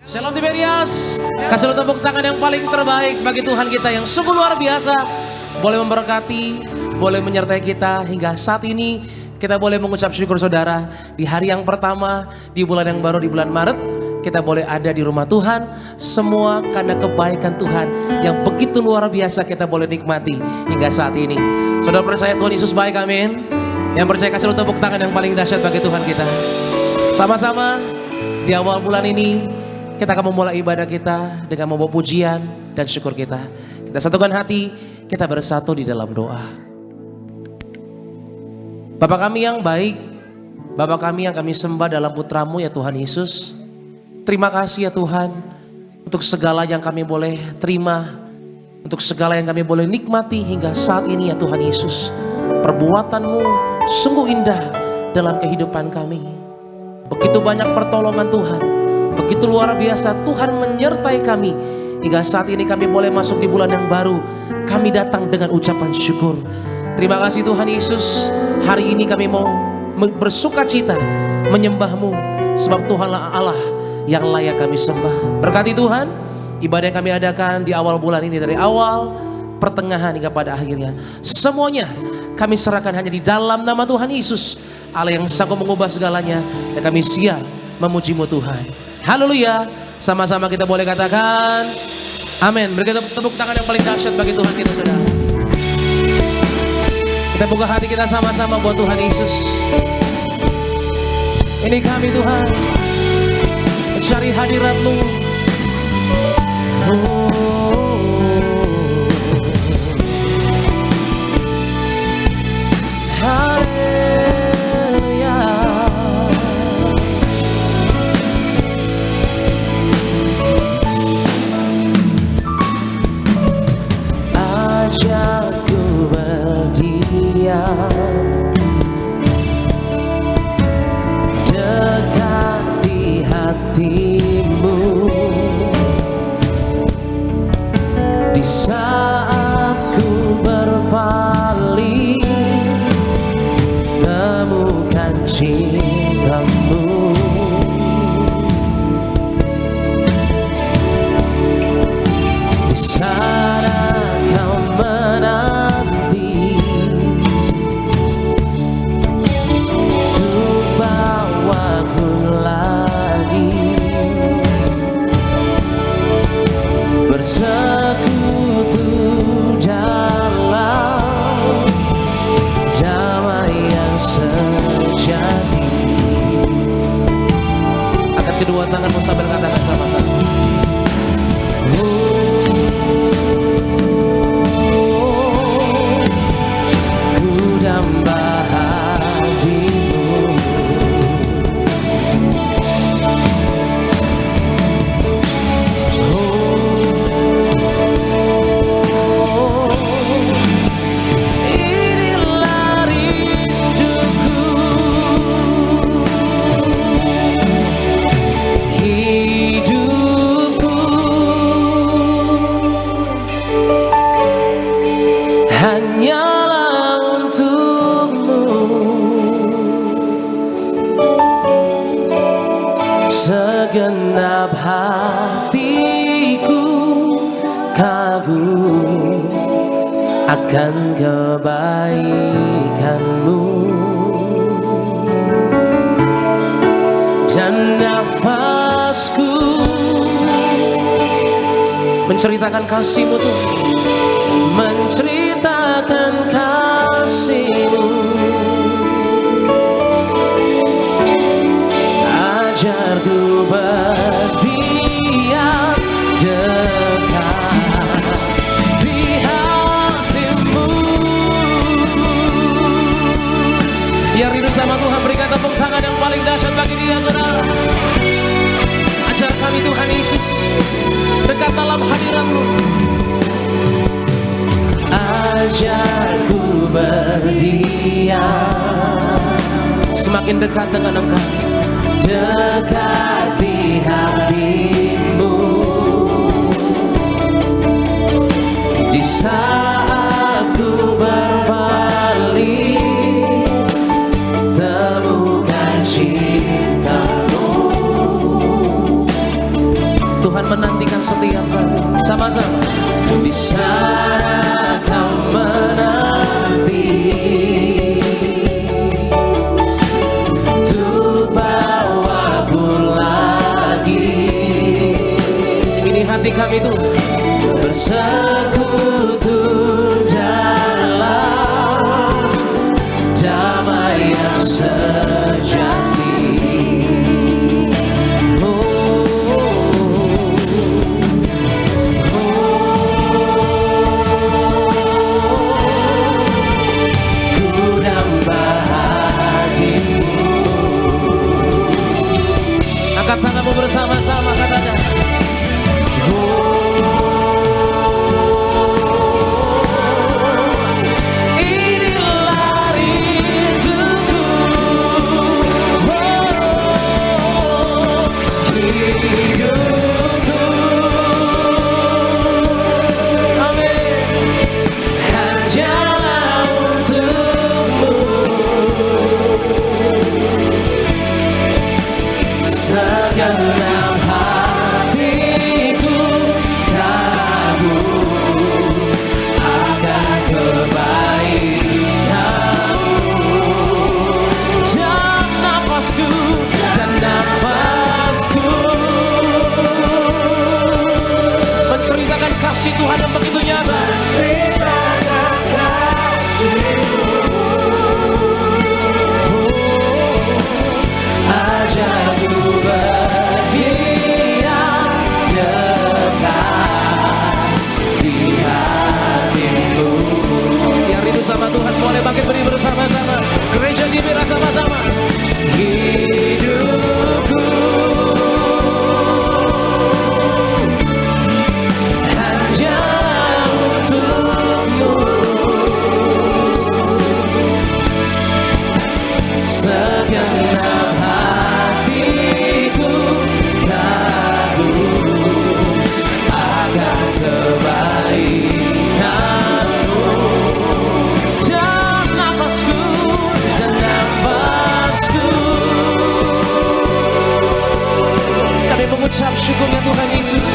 Shalom Tiberias, kasih tepuk tangan yang paling terbaik bagi Tuhan kita yang sungguh luar biasa. Boleh memberkati, boleh menyertai kita hingga saat ini. Kita boleh mengucap syukur saudara di hari yang pertama, di bulan yang baru, di bulan Maret. Kita boleh ada di rumah Tuhan, semua karena kebaikan Tuhan yang begitu luar biasa kita boleh nikmati hingga saat ini. Saudara percaya Tuhan Yesus baik, amin. Yang percaya kasih tepuk tangan yang paling dahsyat bagi Tuhan kita. Sama-sama di awal bulan ini kita akan memulai ibadah kita dengan membawa pujian dan syukur kita. Kita satukan hati, kita bersatu di dalam doa. Bapa kami yang baik, Bapa kami yang kami sembah dalam putra-Mu ya Tuhan Yesus. Terima kasih ya Tuhan untuk segala yang kami boleh terima, untuk segala yang kami boleh nikmati hingga saat ini ya Tuhan Yesus. Perbuatan-Mu sungguh indah dalam kehidupan kami. Begitu banyak pertolongan Tuhan. Begitu luar biasa Tuhan menyertai kami. Hingga saat ini kami boleh masuk di bulan yang baru. Kami datang dengan ucapan syukur. Terima kasih Tuhan Yesus. Hari ini kami mau bersuka cita menyembah-Mu. Sebab Tuhanlah Allah yang layak kami sembah. Berkati Tuhan ibadah yang kami adakan di awal bulan ini. Dari awal, pertengahan hingga pada akhirnya. Semuanya kami serahkan hanya di dalam nama Tuhan Yesus. Allah yang sanggup mengubah segalanya. Dan kami siap memuji-Mu Tuhan. Haleluya, sama-sama kita boleh katakan amin. Beri tepuk tangan yang paling dahsyat bagi Tuhan kita saudara. Kita buka hati kita sama-sama buat Tuhan Yesus. Ini kami Tuhan, mencari hadirat-Mu. Ajarku berdiam dekat di hati-Mu di saat ku berpaling, temukan cinta-Mu. Di sana Kau menanti untuk bawaku lagi bersekutu dalam damai yang sejati. Angkat kedua tanganmu sambil katakan sama-sama. Segenap hatiku kagum akan kebaikan-Mu, dan nafasku Menceritakan kasih-Mu Tuhan, menceritakan kasih-Mu. Ajarku berdiam dekat di hati-Mu. yang rindu sama Tuhan berikan tepuk tangan yang paling dahsyat bagi Dia saudara. Ajar kami Tuhan Yesus dekat dalam hadirat-Mu. Ajarku berdiam Semakin dekat dengan Engkau, dekat di hati-Mu di saat ku berpaling, temukan cinta-Mu. setiap kami. Sama-sama. Di sana kau menanti untuk bawaku lagi. Ini hati kami tuh bersekutu dalam damai yang sejati. angkat tanganmu bersama-sama, katakan. Inilah rinduku, hidupku. Amin. Hanyalah untukmu, segenap hatiku kagum akan kebaikanmu. Dan nafasku Menceritakan kasih Tuhan yang begitu nyata. menceritakan kasih-Mu. Ajarku berdiam dekat di hati-Mu. Yang rindu sama Tuhan boleh bangkit beri bersama-sama. Gereja Gibira sama-sama. Hidupku hanya untukmu, segenap hatiku kagum akan kebaikanmu. Dan nafasku Kami mengucap syukur ya Tuhan Yesus.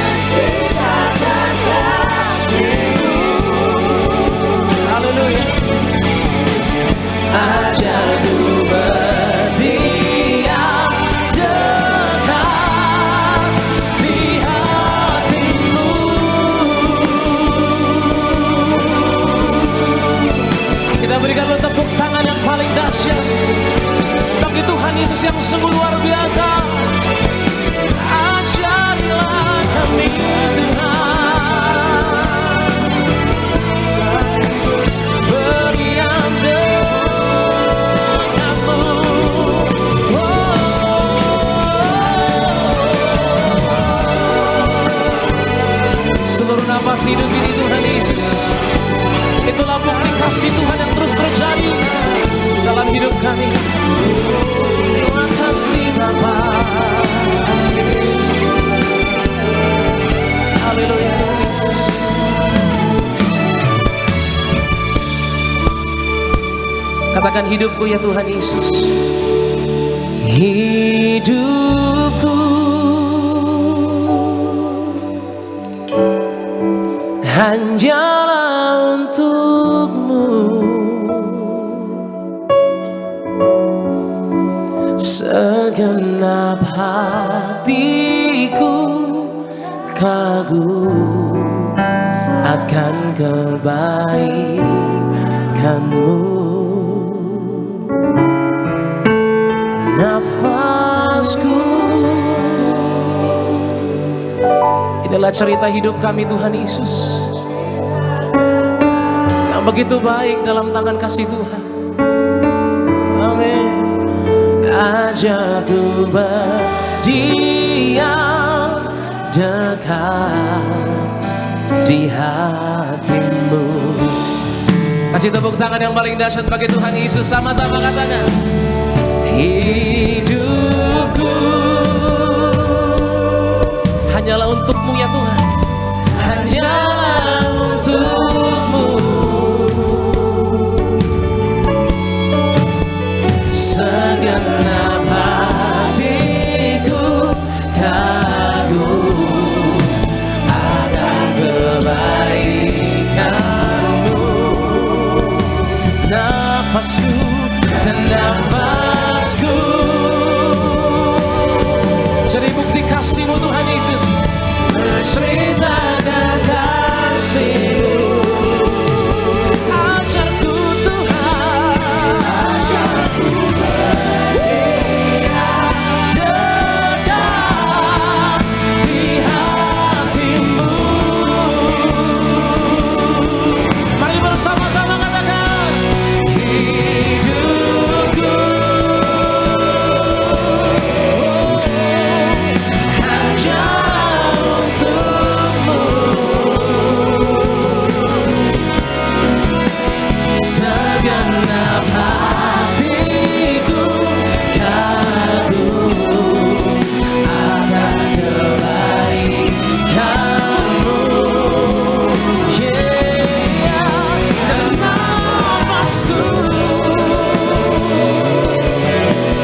Haleluya. ajarku berdiam dekat di hati-Mu. Kita berikan tepuk tangan yang paling dahsyat bagi Tuhan Yesus yang sungguh luar biasa. Ajarilah kami Tuhan, berdiam dekatmu. Seluruh nafas hidup ini Tuhan Yesus, itulah bukti kasih Tuhan yang terus terjadi dalam hidup kami. Terima kasih Bapa. Haleluya Tuhan Yesus. Katakan hidupku ya Tuhan Yesus. Hidupku hanyalah untukmu, segenap hatiku kagum akan kebaikanmu. Nafasku, Inilah cerita hidup kami Tuhan Yesus, yang begitu baik dalam tangan kasih Tuhan. Amin. ajarku berdiam dekat di hati-Mu. Kasih tepuk tangan yang paling dahsyat bagi Tuhan Yesus. Sama-sama katakan. Hidupku Hanyalah untukmu ya Tuhan. hanyalah untukmu, segenap hatiku kagum nafasku dan nafasku. Jadi bukti kasih-Mu Tuhan Yesus, ceritakan kasih-Mu. ajarku Tuhan, Ajarku dekat di hati-Mu. mari bersama-sama katakan, Hidupku hanya untuk-Mu. Segenap hatiku kagum akan kebaikan-Mu. Dan nafasku,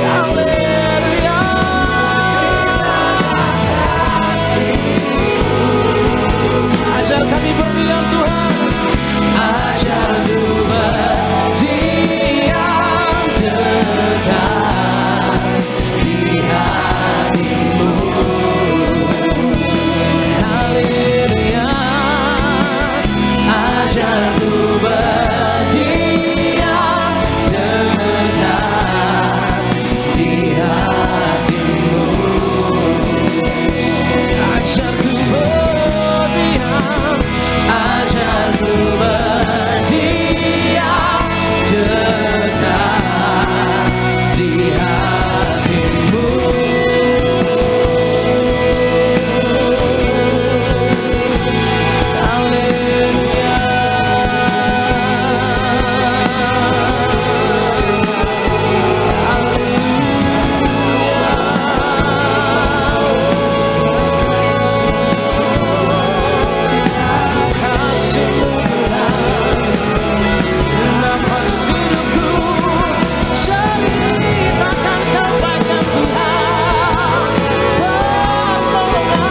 haleluya. ajar kami berdiam Tuhan, Ajarku berdiam dekat di hati-Mu. Haleluya. Ajarku berdiam dekat di hati-Mu. Ajarku berdiam, ajarku berdiam dekat di hati-Mu. Haleluya. Kasih-Mu Tuhan, nafas hidupku, ceritakan kebaikan Tuhan. Pertolongan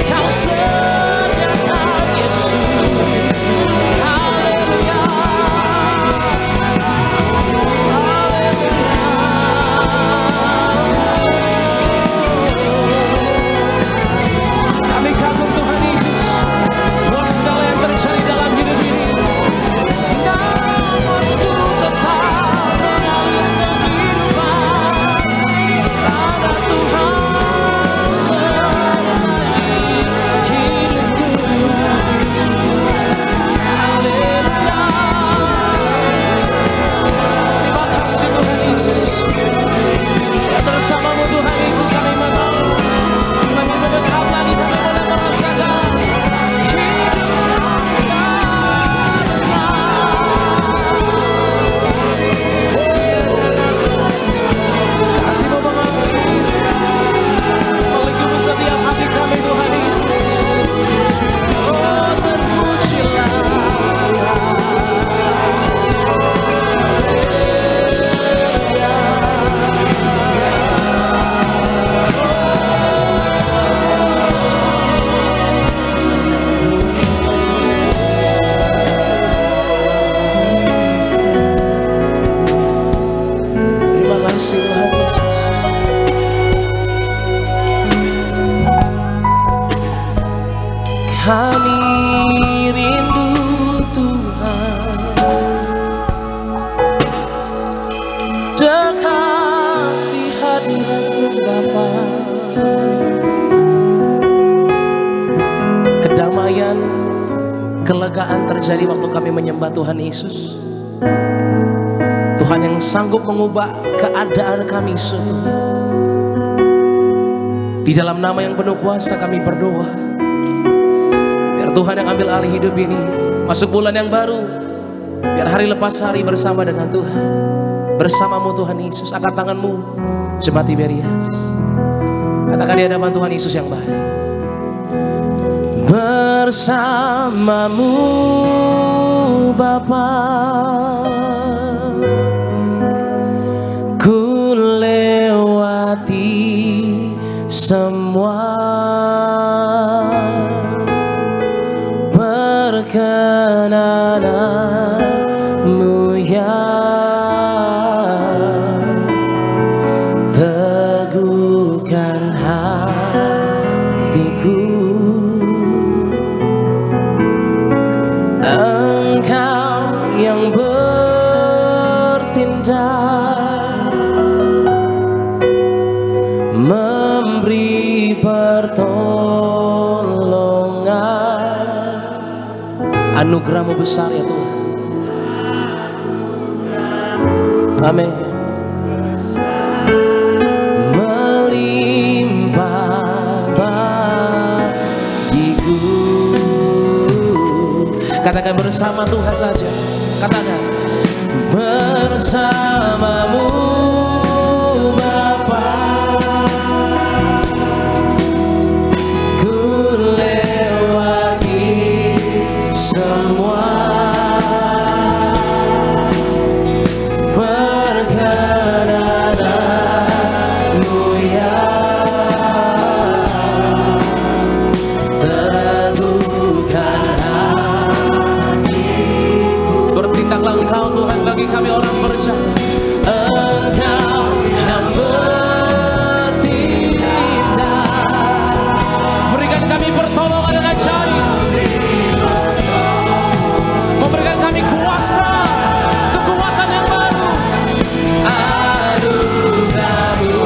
Kau sediakan Yesus. Haleluya. kami kagum Tuhan Yesus, buat segala yang terjadi dalam hidup ini. Nafasku tetap mengalir kehidupan, karena Tuhan sertai hidupku. Haleluya. Terima kasih Tuhan Yesus, ya bersama-Mu Tuhan Yesus kami menang. Kami mendekat lagi, kami boleh merasakan kasih-Mu mengalir, melingkupi setiap hati kami Tuhan Yesus. Oh terpujilah. Terima kasih Tuhan Yesus. Kami rindu Tuhan, dekat di hadirat-Mu Bapa. Kedamaian, kelegaan terjadi waktu kami menyembah Tuhan Yesus. Tuhan yang sanggup mengubah keadaan kami seutuhnya. Di dalam nama yang penuh kuasa kami berdoa, biar Tuhan yang ambil alih hidup ini. Masuk bulan yang baru, biar hari lepas hari bersama dengan Tuhan. Bersama-Mu Tuhan Yesus, angkat tangan-Mu jemaat Tiberias. Katakan di hadapan Tuhan Yesus yang baik, bersama-Mu Bapa, ku lewati semua perkenanan-Mu Anugerah-Mu besar ya Tuhan. Amin. Melimpah bagiku. Katakan bersama Tuhan saja. Katakan Bersamamu Bapa, ku lewati semua perkenanan-Mu yang teguhkan hatiku. bertindaklah Engkau Tuhan bagi kami orang percaya. Engkau yang bertindak, Berikan kami pertolongan dan ajaib. Memberikan kami kuasa, kekuatan yang baru. anugerah-Mu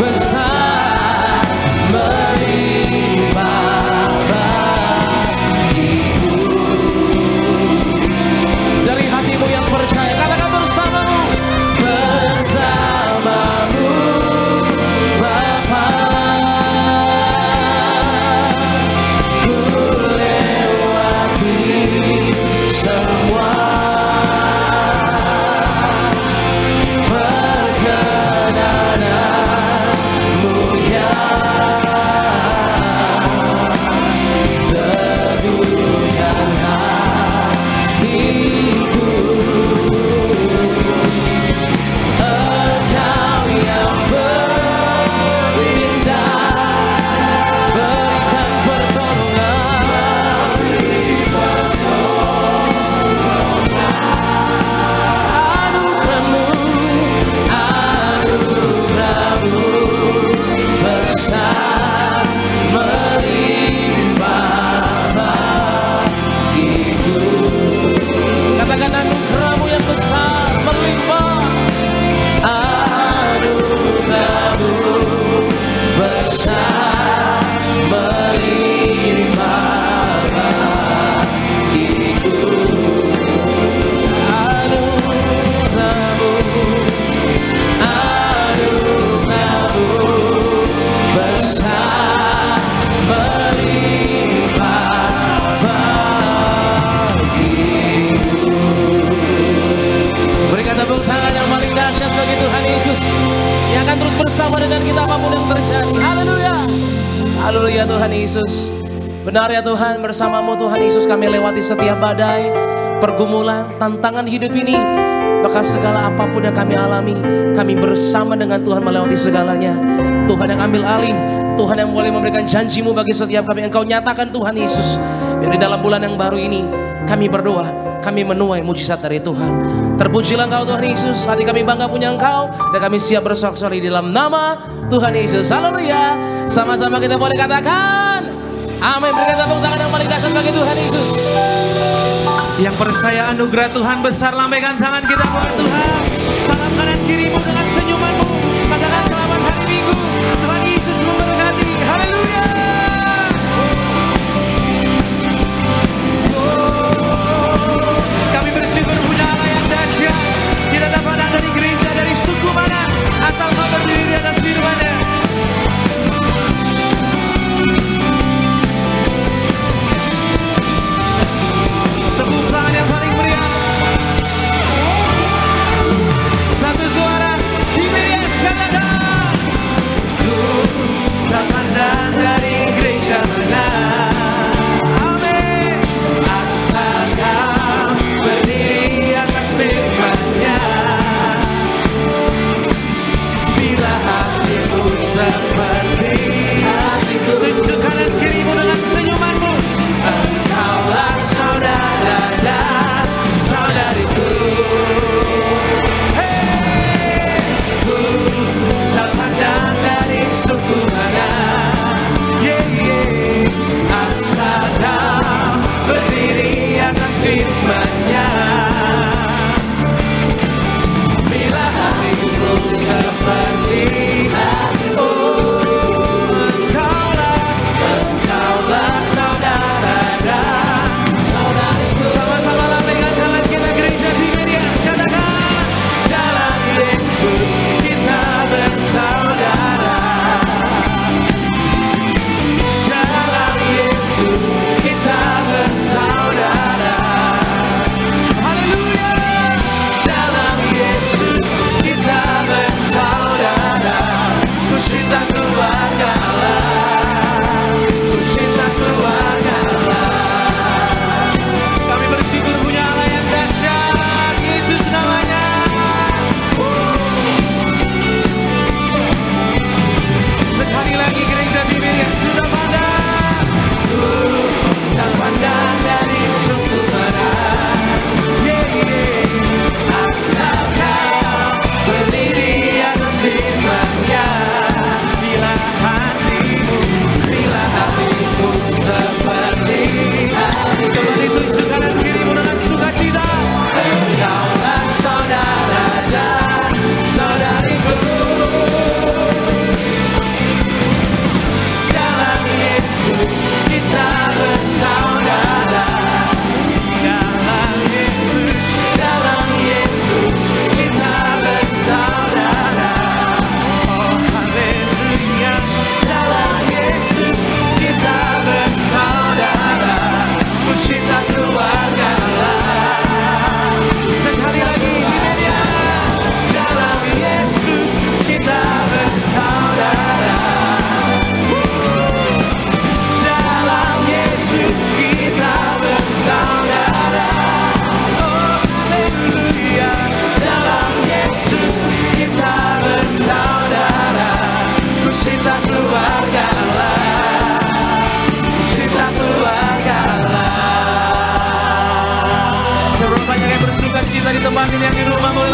besar melimpah bagiku. Dari hatimu yang percaya, katakan bersamamu. Bersamamu Bapa, ku lewati semua perkenanan-Mu yang teguhkan hatiku. Engkau yang bertindak, berikan pertolongan. Anugerah-Mu, anugerah-Mu besar melimpah bagiku. Katakan anugerah-Mu yang besar melimpah. Anugerah-Mu besar melimpah bagiku. Anugerah-Mu, anugerah-Mu besar melimpah bagiku. Berikan tepuk tangan yang paling dahsyat bagi Tuhan Yesus yang akan terus bersama dengan kita apapun yang terjadi. Haleluya. Haleluya Tuhan Yesus. Benar ya Tuhan, bersamamu Tuhan Yesus kami lewati setiap badai, pergumulan, tantangan hidup ini. Maka segala apapun yang kami alami, kami bersama dengan Tuhan melewati segalanya. Tuhan yang ambil alih, Tuhan yang boleh memberikan janji-Mu bagi setiap kami. Engkau nyatakan Tuhan Yesus. Biar di dalam bulan yang baru ini, kami berdoa, kami menuai mujizat dari Tuhan. Terpujilah Engkau Tuhan Yesus, hati kami bangga punya Engkau, dan kami siap bersorak-sorai di dalam nama Tuhan Yesus. Haleluya. Sama-sama kita boleh katakan amin. Berikan tepuk tangan yang paling dahsyat bagi Tuhan Yesus. Yang percaya anugerah Tuhan besar, lambaikan tangan kita buat Tuhan. Salam kanan kirimu dengan senyumanmu. Katakan selamat hari Minggu. Tuhan Yesus memberkati. Haleluya. Kami bersyukur punya Allah yang dahsyat. Kita tak pandang dari gereja, dari suku mana, asal kau berdiri di atas firman-Nya. Tepuk tangan yang paling meriah. Satu suara.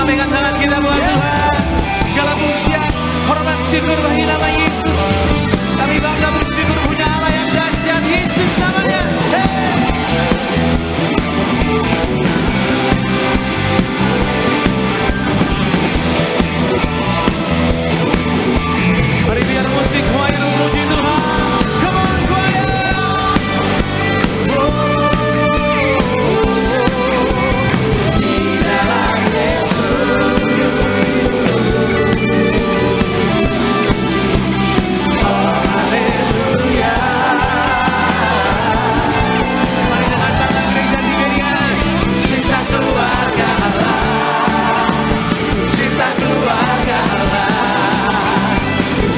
lambaikan tangan kita buat Tuhan. Segala pujian, hormat, syukur bagi nama Yesus. Kami bangga bersyukur punya Allah yang dahsyat, Yesus namanya. Mari biar musik choir memuji Tuhan. Come on choir. Di dalam Yesus. Oh haleluya. Mari dengan tangan gereja Tiberias. Cinta keluarga Allah. Cinta keluarga Allah.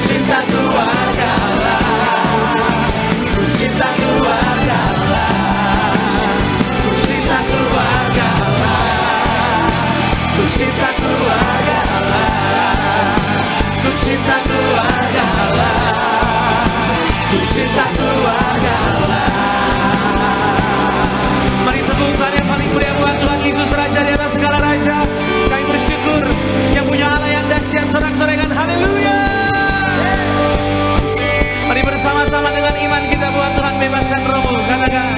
Cinta keluarga Allah. Cinta keluarga Allah. Cinta keluarga Allah. Cinta keluarga Allah. Cinta keluarga Allah. Cinta keluarga Allah. Mari tepukkan yang paling mulia buat Tuhan Yesus Raja di atas segala raja. Kami bersyukur yang punya Allah yang dahsyat, sorak-sorekan haleluya. Mari bersama-sama dengan iman kita buat Tuhan bebaskan rohmu. Katakan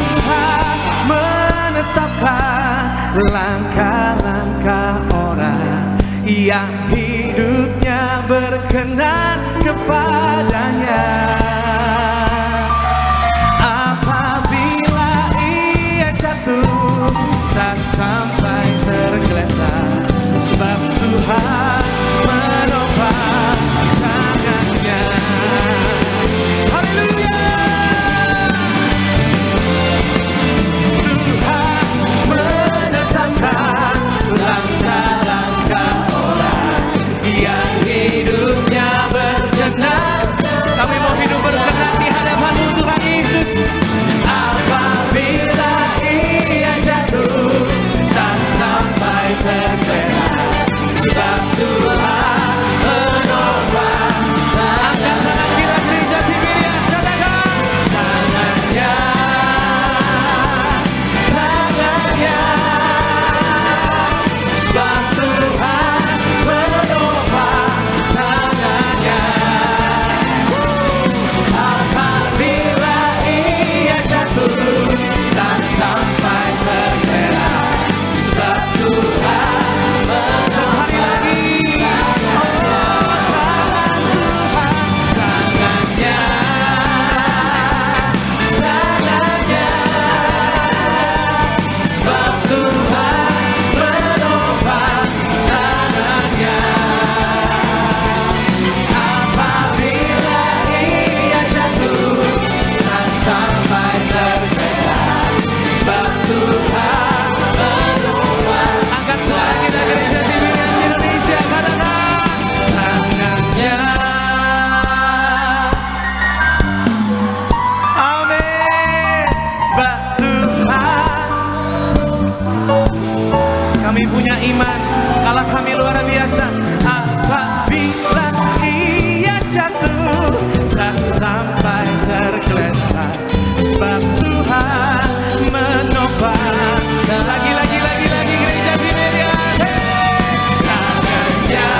Tuhan menetapkan langkah-langkah orang yang hidupnya berkenan kepadanya. Apabila ia jatuh tak sampai tergeletak, sebab Tuhan menopang tangannya. Haleluya. Tuhan Menetapkan langkah-langkah orang yang hidupnya berkenan. kami mau hidup berkenan di hadapan-Mu Tuhan Yesus. Apabila ia jatuh tak sampai tergeletak, sebab Tuhan menopang Angkat tangan kita gereja Tiberias, katakan tangannya, tangannya, sebab Tuhan menopang tangannya. Apabila ia jatuh tak sampai tergeletak, sebab Tuhan sekali lagi. tangannya, tangannya, sebab Tuhan menopang tangannya. Apabila ia jatuh tak sampai tergeletak, sebab Tuhan menopang Angkat suara kita gereja Tiberias Indonesia, katakan tangannya. amin. Sebab Tuhan, kami punya iman, Allah kami luar biasa. Apabila ia jatuh tak sampai tergeletak, sebab Tuhan menopang. Lagi gereja Tiberias. Tangannya,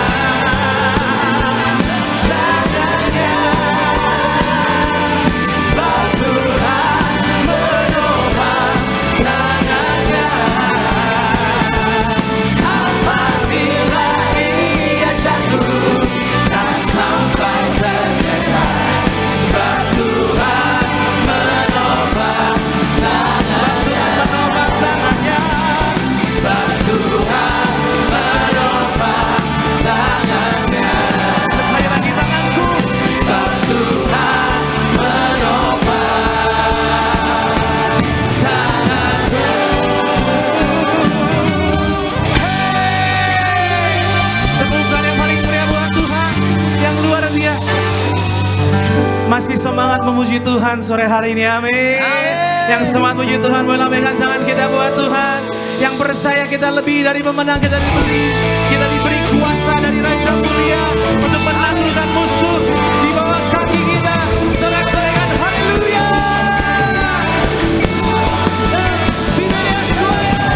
tangannya, sebab Tuhan menopang tangannya. Apabila ia jatuh tak sampai tergeletak, sebab Tuhan menopang tangannya. Menopang tangannya. Sebab Tuhan menopang tangannya. Sekali lagi tanganku. Sebab Tuhan menopang tanganku. Tepukan yang paling mulia buat Tuhan yang luar biasa. Masih semangat memuji Tuhan sore hari ini, amin. Yang semangat memuji Tuhan, boleh lambaikan tangan kita buat Tuhan. Yang percaya kita lebih dari pemenang, kita diberi kuasa dari Raja Mulia untuk menaklukkan musuh di bawah kaki kita. Sorak-sorakan haleluya. Tiberias Choir.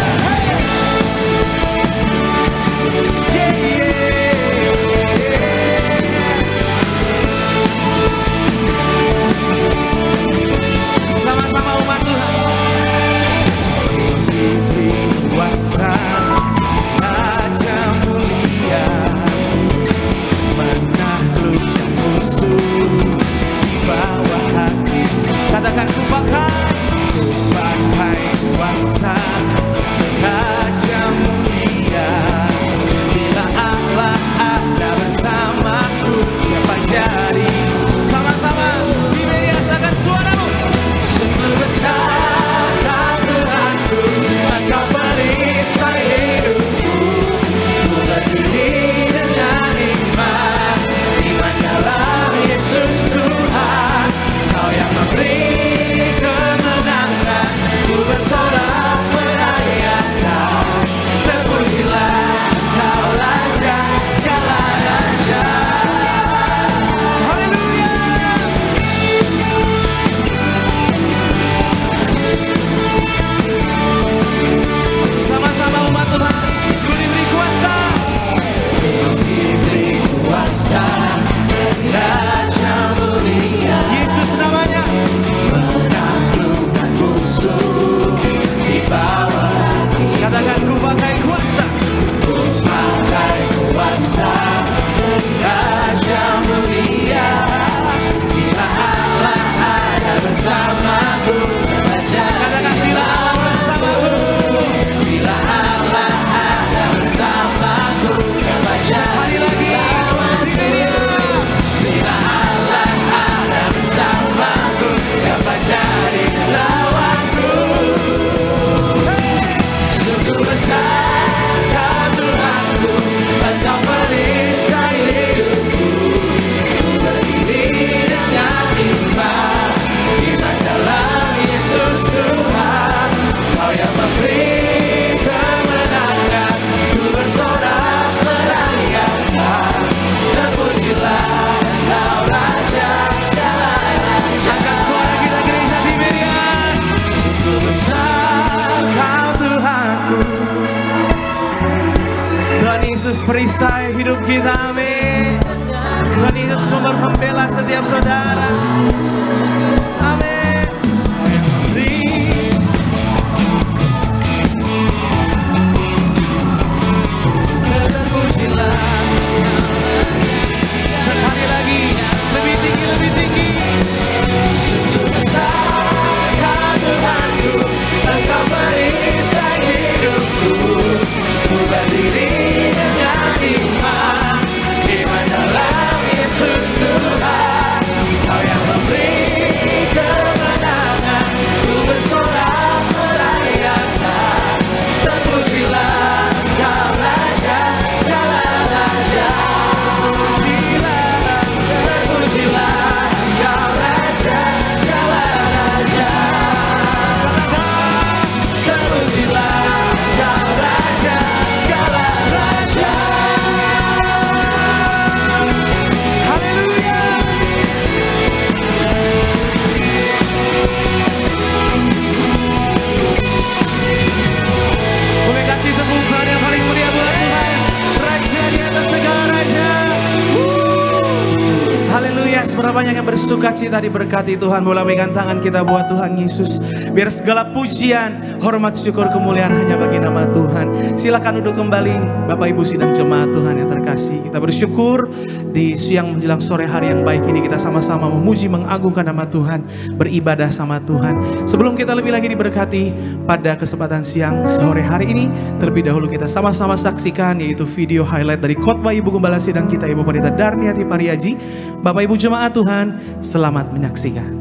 Yesus perisai hidup kita, amin. Tuhan Yesus sumber pembela setiap saudara, amin. Kau yang memberi. Terpujilah Sekali lagi, lebih tinggi, lebih tinggi. sungguh besar Tuhanku, Engkau perisai hidupku. Ku berdiri dengan iman dalam Yesus Tuhan. Kau yang memberi kemenangan, ku bersorak merayakan. Terpujilah Engkau Raja segala raja. Terpujilah Engkau Raja segala raja. Terpujilah Engkau Raja segala raja. Haleluya. Boleh kasih tepuk tangan yang paling mulia buat Tuhan, Raja di atas segala raja. Haleluya, seberapa banyak yang bersuka cita diberkati Tuhan. Boleh pegang tangan kita buat Tuhan Yesus. Biar segala pujian, hormat, syukur, kemuliaan hanya bagi nama Tuhan. Silakan duduk kembali Bapak Ibu sidang jemaat Tuhan yang terkasih. Kita bersyukur di siang menjelang sore hari yang baik ini kita sama-sama memuji, mengagungkan nama Tuhan, beribadah sama Tuhan. Sebelum kita lebih lagi diberkati pada kesempatan siang sore hari ini, terlebih dahulu kita sama-sama saksikan yaitu video highlight dari khotbah Ibu Gembala Sidang kita, Ibu Pendeta Darniati Pariaji. Bapak Ibu jemaat Tuhan, selamat menyaksikan.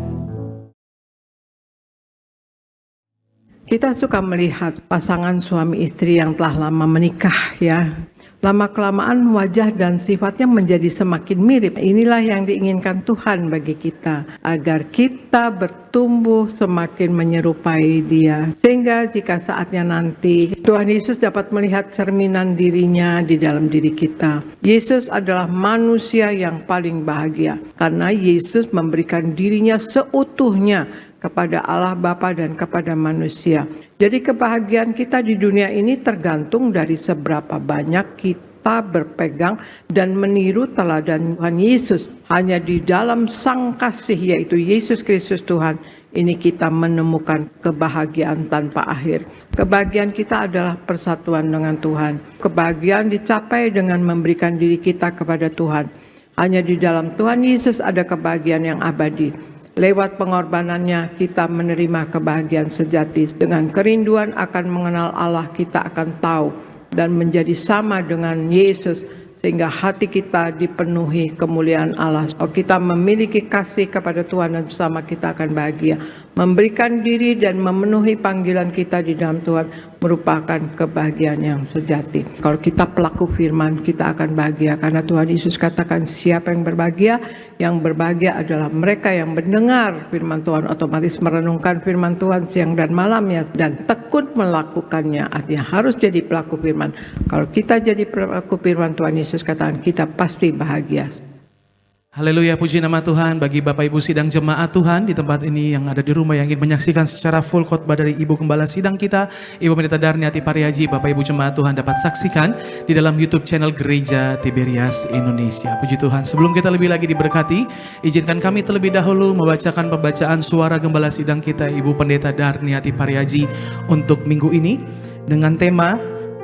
Kita suka melihat pasangan suami istri yang telah lama menikah ya. Lama-kelamaan wajah dan sifatnya menjadi semakin mirip. Inilah yang diinginkan Tuhan bagi kita, agar kita bertumbuh semakin menyerupai Dia. Sehingga jika saatnya nanti Tuhan Yesus dapat melihat cerminan dirinya di dalam diri kita. Yesus adalah manusia yang paling bahagia karena Yesus memberikan dirinya seutuhnya kepada Allah Bapa dan kepada manusia. Jadi kebahagiaan kita di dunia ini tergantung dari seberapa banyak kita berpegang dan meniru teladan Tuhan Yesus. Hanya di dalam Sang Kasih yaitu Yesus Kristus Tuhan ini kita menemukan kebahagiaan tanpa akhir. Kebahagiaan kita adalah persatuan dengan Tuhan. Kebahagiaan dicapai dengan memberikan diri kita kepada Tuhan. Hanya di dalam Tuhan Yesus ada kebahagiaan yang abadi. Lewat pengorbanannya kita menerima kebahagiaan sejati. Dengan kerinduan akan mengenal Allah kita akan tahu dan menjadi sama dengan Yesus. Sehingga hati kita dipenuhi kemuliaan Allah. Kalau kita memiliki kasih kepada Tuhan dan sama kita akan bahagia. Memberikan diri dan memenuhi panggilan kita di dalam Tuhan merupakan kebahagiaan yang sejati. Kalau kita pelaku firman kita akan bahagia. Karena Tuhan Yesus katakan siapa yang berbahagia? Yang berbahagia adalah mereka yang mendengar firman Tuhan, otomatis merenungkan firman Tuhan siang dan malam ya, dan tekun melakukannya. Artinya harus jadi pelaku firman. Kalau kita jadi pelaku firman Tuhan Yesus katakan kita pasti bahagia. Haleluya, puji nama Tuhan bagi Bapak Ibu sidang jemaat Tuhan di tempat ini yang ada di rumah yang ingin menyaksikan secara full khotbah dari Ibu Gembala Sidang kita, Ibu Pendeta Darniati Pariaji. Bapak Ibu jemaat Tuhan dapat saksikan di dalam YouTube channel Gereja Tiberias Indonesia. Puji Tuhan, sebelum kita lebih lagi diberkati, izinkan kami terlebih dahulu membacakan pembacaan suara Gembala Sidang kita, Ibu Pendeta Darniati Pariaji untuk minggu ini dengan tema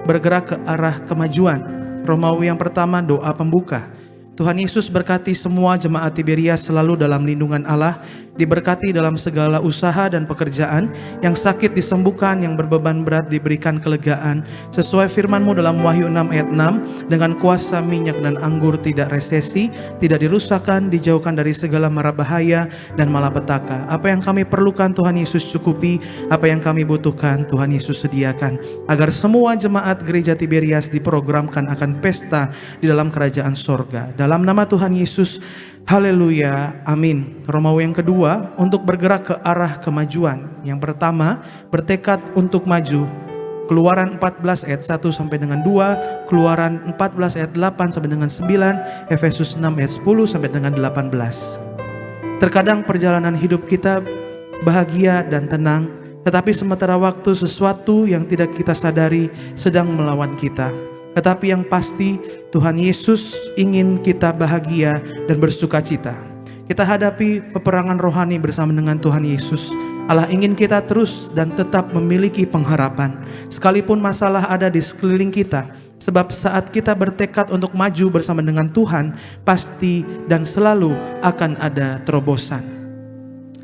bergerak ke arah kemajuan. Romawi yang pertama, doa pembuka. Tuhan Yesus berkati semua jemaat Tiberias selalu dalam lindungan Allah, diberkati dalam segala usaha dan pekerjaan, yang sakit disembuhkan, yang berbeban berat diberikan kelegaan, sesuai firman-Mu dalam Wahyu 6 ayat 6, dengan kuasa minyak dan anggur tidak resesi, tidak dirusakkan, dijauhkan dari segala mara bahaya dan malapetaka. Apa yang kami perlukan Tuhan Yesus cukupi, apa yang kami butuhkan Tuhan Yesus sediakan, agar semua jemaat gereja Tiberias diprogramkan akan pesta di dalam kerajaan sorga. Dalam nama Tuhan Yesus, haleluya, amin. Romawi yang kedua, untuk bergerak ke arah kemajuan. Yang pertama, bertekad untuk maju. Keluaran 14 ayat 1 sampai dengan 2, Keluaran 14 ayat 8 sampai dengan 9, Efesus 6 ayat 10 sampai dengan 18. Terkadang perjalanan hidup kita bahagia dan tenang, tetapi sementara waktu sesuatu yang tidak kita sadari sedang melawan kita. Tetapi yang pasti Tuhan Yesus ingin kita bahagia dan bersuka cita. Kita hadapi peperangan rohani bersama dengan Tuhan Yesus. Allah ingin kita terus dan tetap memiliki pengharapan. Sekalipun masalah ada di sekeliling kita. Sebab saat kita bertekad untuk maju bersama dengan Tuhan, pasti dan selalu akan ada terobosan.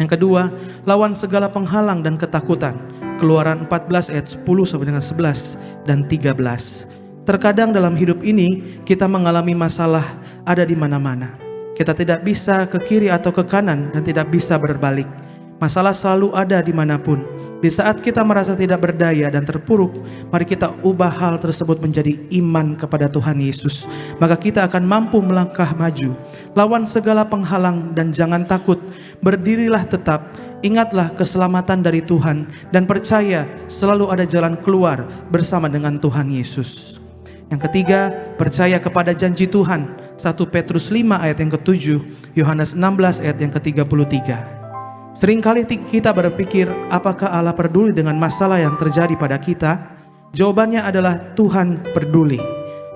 Yang kedua, lawan segala penghalang dan ketakutan. Keluaran 14 ayat 10 sampai dengan 11 dan 13. Terkadang dalam hidup ini kita mengalami masalah ada di mana-mana. Kita tidak bisa ke kiri atau ke kanan dan tidak bisa berbalik. Masalah selalu ada dimanapun. Di saat kita merasa tidak berdaya dan terpuruk, mari kita ubah hal tersebut menjadi iman kepada Tuhan Yesus. Maka kita akan mampu melangkah maju. Lawan segala penghalang dan jangan takut. Berdirilah tetap, ingatlah keselamatan dari Tuhan dan percaya selalu ada jalan keluar bersama dengan Tuhan Yesus. Yang ketiga, percaya kepada janji Tuhan. 1 Petrus 5 ayat yang ke-7, Yohanes 16 ayat yang ke-33. Seringkali kita berpikir, apakah Allah peduli dengan masalah yang terjadi pada kita? Jawabannya adalah Tuhan peduli.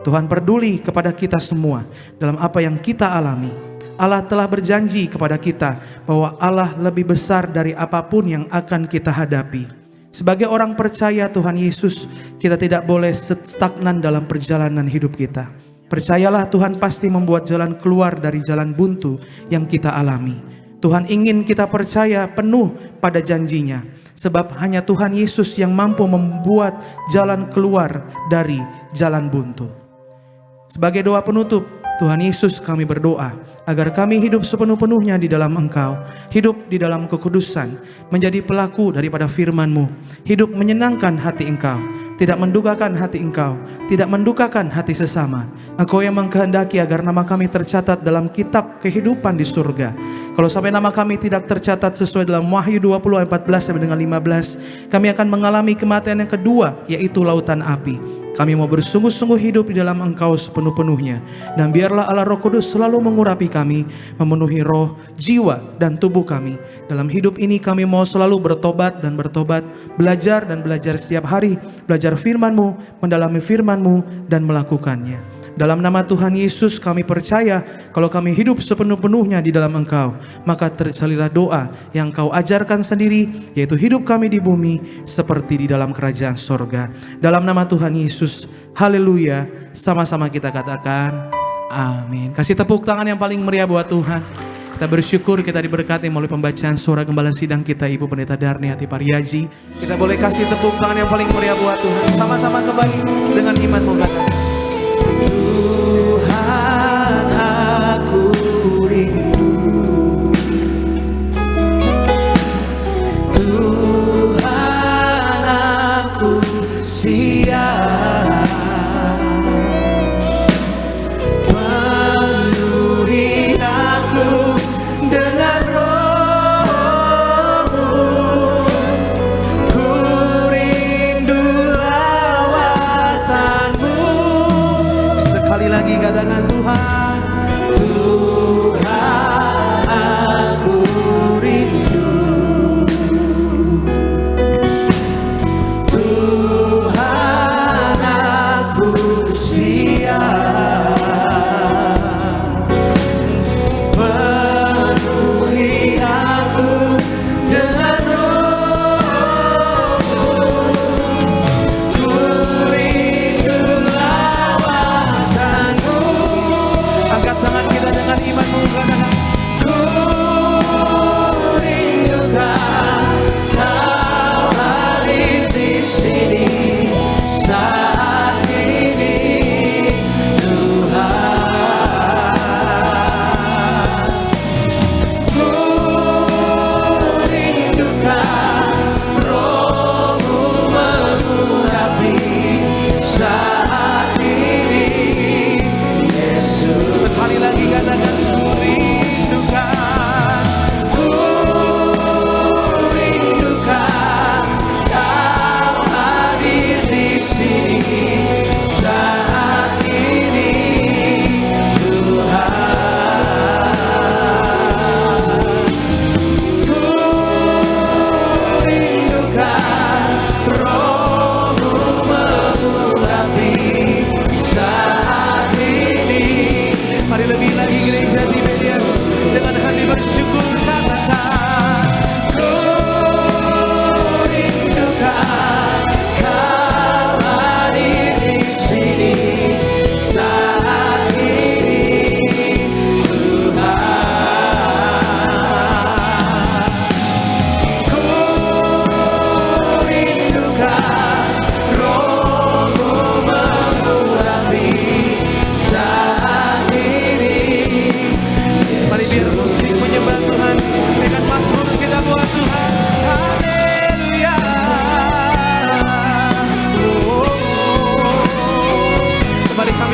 Tuhan peduli kepada kita semua dalam apa yang kita alami. Allah telah berjanji kepada kita bahwa Allah lebih besar dari apapun yang akan kita hadapi. Sebagai orang percaya Tuhan Yesus, kita tidak boleh stagnan dalam perjalanan hidup kita. Percayalah Tuhan pasti membuat jalan keluar dari jalan buntu yang kita alami. Tuhan ingin kita percaya penuh pada janjinya. Sebab hanya Tuhan Yesus yang mampu membuat jalan keluar dari jalan buntu. Sebagai doa penutup, Tuhan Yesus kami berdoa agar kami hidup sepenuh-penuhnya di dalam Engkau, hidup di dalam kekudusan, menjadi pelaku daripada firman-Mu, hidup menyenangkan hati Engkau, tidak mendukakan hati Engkau, tidak mendukakan hati sesama. Engkau yang mengkehendaki agar nama kami tercatat dalam kitab kehidupan di surga. Kalau sampai nama kami tidak tercatat sesuai dalam Wahyu 20 ayat 14 sampai dengan 15, kami akan mengalami kematian yang kedua, yaitu lautan api. Kami mau bersungguh-sungguh hidup di dalam Engkau sepenuh-penuhnya. Dan biarlah Allah Roh Kudus selalu mengurapi kami, memenuhi roh, jiwa, dan tubuh kami. Dalam hidup ini kami mau selalu bertobat dan bertobat, belajar dan belajar setiap hari, belajar firman-Mu, mendalami firman-Mu, dan melakukannya. Dalam nama Tuhan Yesus kami percaya kalau kami hidup sepenuh-penuhnya di dalam Engkau, maka tercalilah doa yang Engkau ajarkan sendiri, yaitu hidup kami di bumi seperti di dalam kerajaan sorga. Dalam nama Tuhan Yesus, haleluya. Sama-sama kita katakan amin. Kasih tepuk tangan yang paling meriah buat Tuhan. Kita bersyukur kita diberkati melalui pembacaan surah gembala sidang kita, Ibu Pendeta Darniati Pariaji. Kita boleh kasih tepuk tangan yang paling meriah buat Tuhan. Sama-sama kembali dengan iman mengatakan, Tuhan aku rindu, Tuhan aku siap, penuhi aku dengan roh-Mu, ku rindu lawatan-Mu. Sekali lagi katakan Tuhan, Tuhan aku rindu, Tuhan aku siap, penuhi aku dengan roh-Mu, ku rindu lawatan-Mu.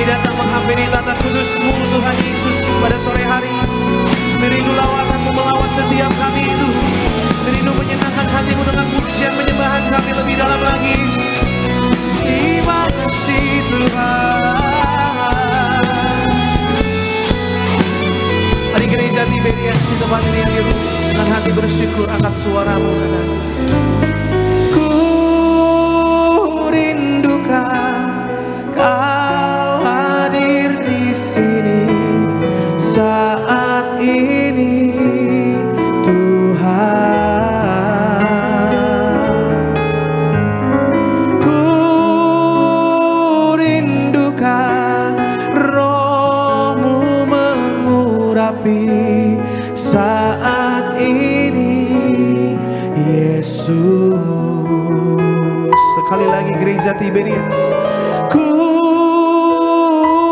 Kami datang menghampiri tata kudus-Mu Tuhan Yesus pada sore hari. Merindu lawatanmu melawat setiap kami itu. Merindu menyenangkan hatimu dengan pujian penyembahan kami lebih dalam lagi. Terima kasih Tuhan. Hari gereja Tiberias di tempat ini yang hidup dengan hati bersyukur angkat suaramu. Ku rindukan Kau hadir di sini saat ini Tuhan. Ku rindukan Roh-Mu mengurapi saat ini Yesus. Sekali lagi gereja Tiberias. Ku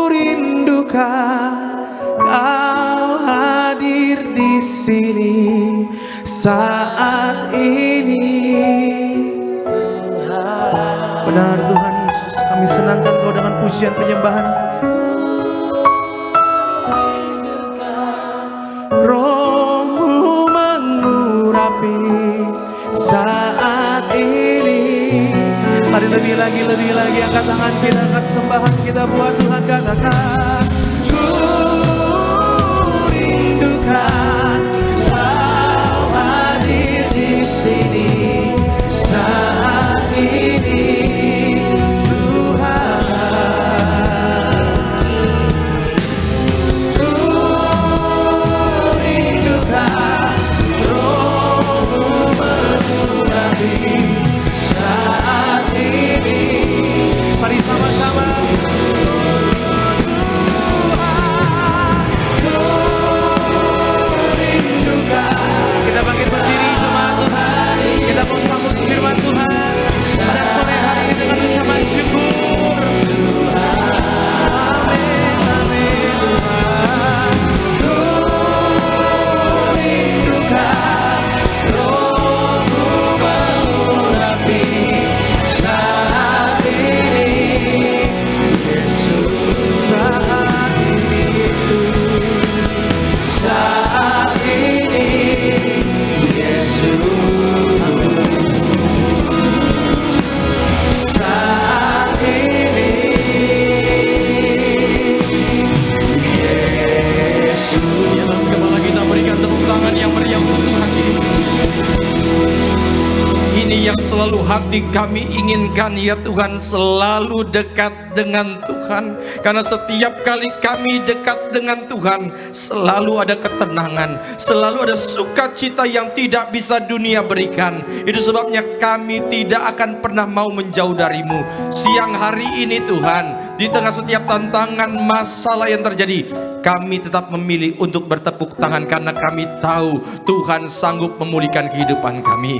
rindukan Kau hadir di sini saat ini. Benar Tuhan Yesus, kami senangkan Kau dengan pujian penyembahan. Roh-Mu mengurapi saat ini. Mari lebih lagi angkat tangan kita, angkat sembahan kita buat Tuhan. Katakan ku rindukan Kau hadir di sini saat ini Tuhan. Ku rindukan Roh-Mu mengurapi saat ini. Mari sama-sama. Kita bangkit berdiri sama Tuhan. Kita mau sambut firman Tuhan pada sore hari ini dengan ucapan syukur. Amin, amin Tuhan. Ku rindukan Roh-Mu mengurapi saat ini Yesus. Saat ini Yesus. Saat ini Yesus. Saat ini Yesus. Di atas kepala kita berikan tepuk tangan yang meriah untuk Tuhan Yesus. Ini yang selalu hati kami inginkan ya Tuhan, selalu dekat dengan Tuhan. Karena setiap kali kami dekat dengan Tuhan, selalu ada ketenangan, selalu ada sukacita yang tidak bisa dunia berikan. Itu sebabnya kami tidak akan pernah mau menjauh darimu. Siang hari ini Tuhan, di tengah setiap tantangan masalah yang terjadi, kami tetap memilih untuk bertepuk tangan karena kami tahu Tuhan sanggup memulihkan kehidupan kami.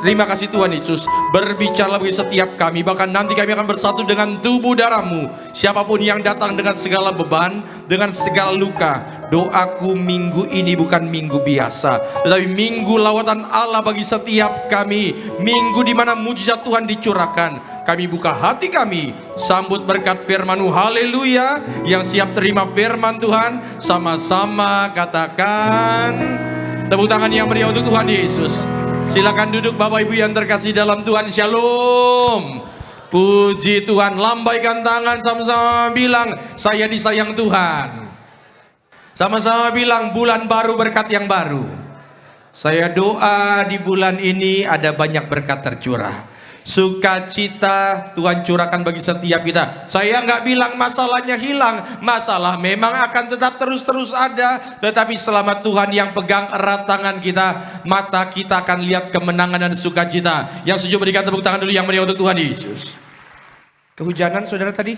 Terima kasih Tuhan Yesus, berbicara bagi setiap kami. Bahkan nanti kami akan bersatu dengan tubuh darah-Mu. Siapapun yang datang dengan segala beban, dengan segala luka, doaku minggu ini bukan minggu biasa, tetapi minggu lawatan Allah bagi setiap kami. Minggu di mana mujizat Tuhan dicurahkan. Kami buka hati kami, sambut berkat firman-Mu. Haleluya. Yang siap terima firman Tuhan, sama-sama katakan tepuk tangan yang meriah untuk Tuhan Yesus. Silakan duduk Bapak Ibu yang terkasih dalam Tuhan. Shalom. Puji Tuhan. Lambaikan tangan, sama-sama bilang saya disayang Tuhan. Sama-sama bilang bulan baru, berkat yang baru. Saya doa di bulan ini ada banyak berkat tercurah. Sukacita Tuhan curahkan bagi setiap kita. Saya nggak bilang masalahnya hilang. Masalah memang akan tetap terus-terus ada. Tetapi selama Tuhan yang pegang erat tangan kita, mata kita akan lihat kemenangan dan sukacita. Yang setuju berikan tepuk tangan dulu yang meriah untuk Tuhan Yesus. Kehujanan saudara tadi?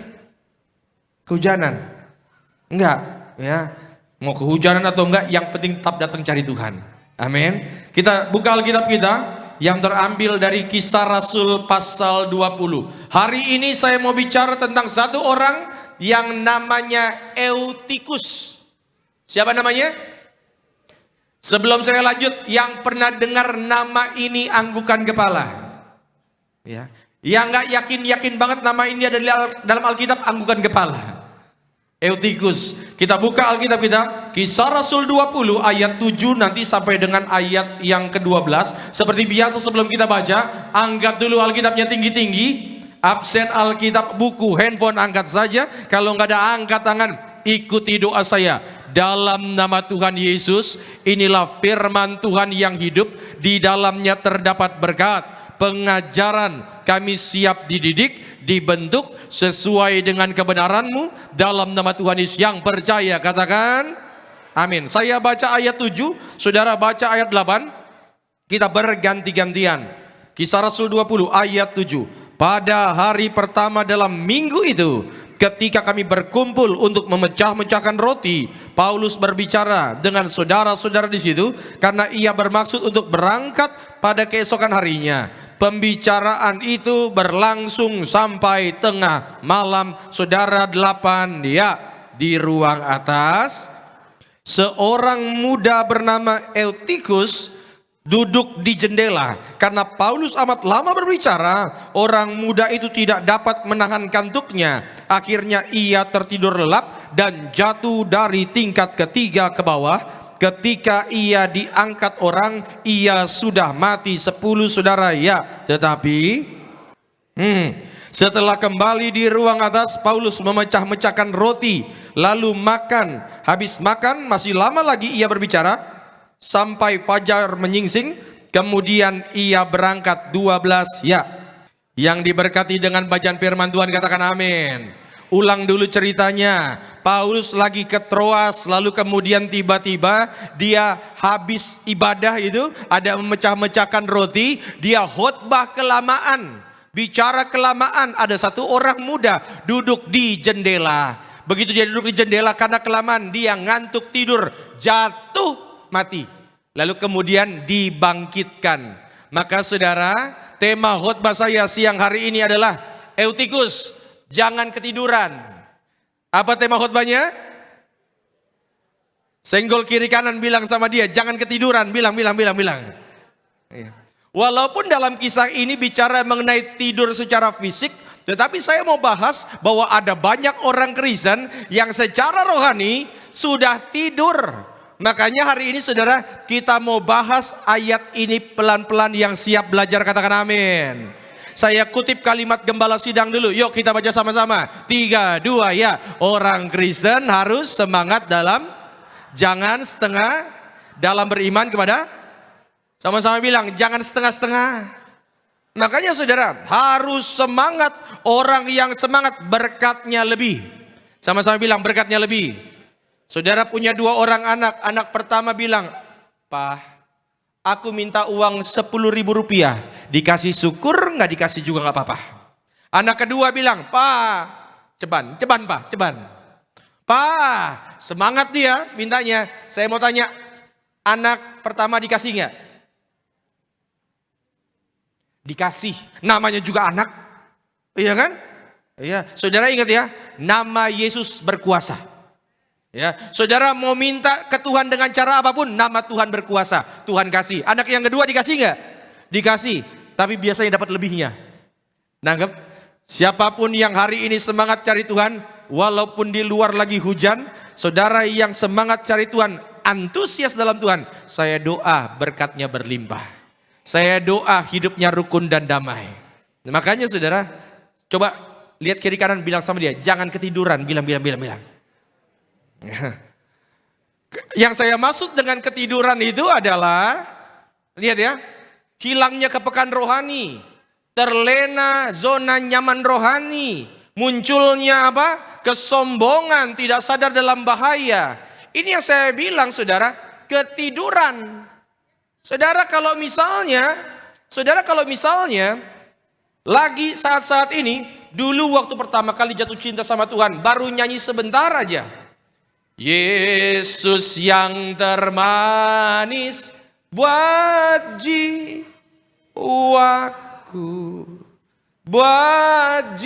Kehujanan? Enggak ya. Mau kehujanan atau enggak, yang penting tetap datang cari Tuhan. Amin. Kita buka Alkitab kita yang terambil dari Kisah Rasul pasal 20. Hari ini saya mau bicara tentang satu orang yang namanya Eutikus. Siapa namanya? Sebelum saya lanjut, yang pernah dengar nama ini anggukan kepala. Ya. Yang nggak yakin-yakin banget nama ini ada dalam Alkitab, anggukan kepala. Eutikus. Kita buka Alkitab kita, Kisah Rasul 20 ayat 7 nanti sampai dengan ayat yang ke-12. Seperti biasa sebelum kita baca, angkat dulu Alkitabnya tinggi-tinggi. Absen Alkitab, buku, handphone angkat saja. Kalau nggak ada, angkat tangan. Ikuti doa saya. Dalam nama Tuhan Yesus, inilah firman Tuhan yang hidup. Di dalamnya terdapat berkat. Pengajaran kami siap dididik, dibentuk sesuai dengan kebenaran-Mu dalam nama Tuhan Yesus. Yang percaya katakan amin. Saya baca ayat 7, saudara baca ayat 8. Kita berganti-gantian. Kisah Rasul 20 ayat 7. Pada hari pertama dalam minggu itu, ketika kami berkumpul untuk memecah-mecahkan roti, Paulus berbicara dengan saudara-saudara di situ karena ia bermaksud untuk berangkat pada keesokan harinya. Pembicaraan itu berlangsung sampai tengah malam. Saudara 8, ya, di ruang atas seorang muda bernama Eutikus duduk di jendela. Karena Paulus amat lama berbicara, orang muda itu tidak dapat menahan kantuknya. Akhirnya ia tertidur lelap dan jatuh dari tingkat ketiga ke bawah. Ketika ia diangkat orang, ia sudah mati. 10 saudara, ya. Tetapi setelah kembali di ruang atas, Paulus memecah-mecahkan roti, lalu makan. Habis makan, masih lama lagi ia berbicara sampai fajar menyingsing. Kemudian ia berangkat. 12, ya. Yang diberkati dengan bacaan firman Tuhan katakan amin. Ulang dulu ceritanya. Paulus lagi ke Troas, lalu kemudian tiba-tiba dia habis ibadah itu, ada memecah-mecahkan roti, dia khotbah kelamaan, bicara kelamaan. Ada satu orang muda duduk di jendela. Begitu dia duduk di jendela karena kelamaan, dia ngantuk tidur, jatuh mati. Lalu kemudian dibangkitkan. Maka saudara, tema khotbah saya siang hari ini adalah Eutikus, jangan ketiduran. Apa tema khotbahnya? Senggol kiri kanan, bilang sama dia, jangan ketiduran. Bilang. Walaupun dalam kisah ini bicara mengenai tidur secara fisik, tetapi saya mau bahas bahwa ada banyak orang Kristen yang secara rohani sudah tidur. Makanya hari ini saudara, kita mau bahas ayat ini pelan-pelan. Yang siap belajar katakan amin. Saya kutip kalimat gembala sidang dulu. Yuk kita baca sama-sama. 3, 2, ya. Orang Kristen harus semangat dalam, jangan setengah dalam beriman kepada. Sama-sama bilang, jangan setengah-setengah. Makanya saudara, harus semangat. Orang yang semangat berkatnya lebih. Sama-sama bilang, berkatnya lebih. Saudara punya 2 orang anak. Anak pertama bilang, "Pak, aku minta uang 10.000 rupiah. Dikasih syukur, nggak dikasih juga nggak apa-apa." Anak kedua bilang, "Pak, ceban Pak, ceban. Pak," semangat dia mintanya. Saya mau tanya, anak pertama dikasih nggak? Dikasih. Namanya juga anak. Iya kan? Iya. Saudara ingat ya, nama Yesus berkuasa. Ya, saudara mau minta ke Tuhan dengan cara apapun, nama Tuhan berkuasa, Tuhan kasih. Anak yang kedua dikasih nggak? Dikasih, tapi biasanya dapat lebihnya. Nanggep? Siapapun yang hari ini semangat cari Tuhan, walaupun di luar lagi hujan, saudara yang semangat cari Tuhan, antusias dalam Tuhan, saya doa berkatnya berlimpah. Saya doa hidupnya rukun dan damai. Makanya saudara, coba lihat kiri kanan, bilang sama dia, jangan ketiduran, bilang. Yang saya maksud dengan ketiduran itu adalah, lihat ya, hilangnya kepekaan rohani, terlena zona nyaman rohani, munculnya apa? Kesombongan, tidak sadar dalam bahaya. Ini yang saya bilang saudara, ketiduran. Saudara kalau misalnya lagi saat-saat ini, dulu waktu pertama kali jatuh cinta sama Tuhan, baru nyanyi sebentar aja. Yesus yang termanis buat jiwaku, buat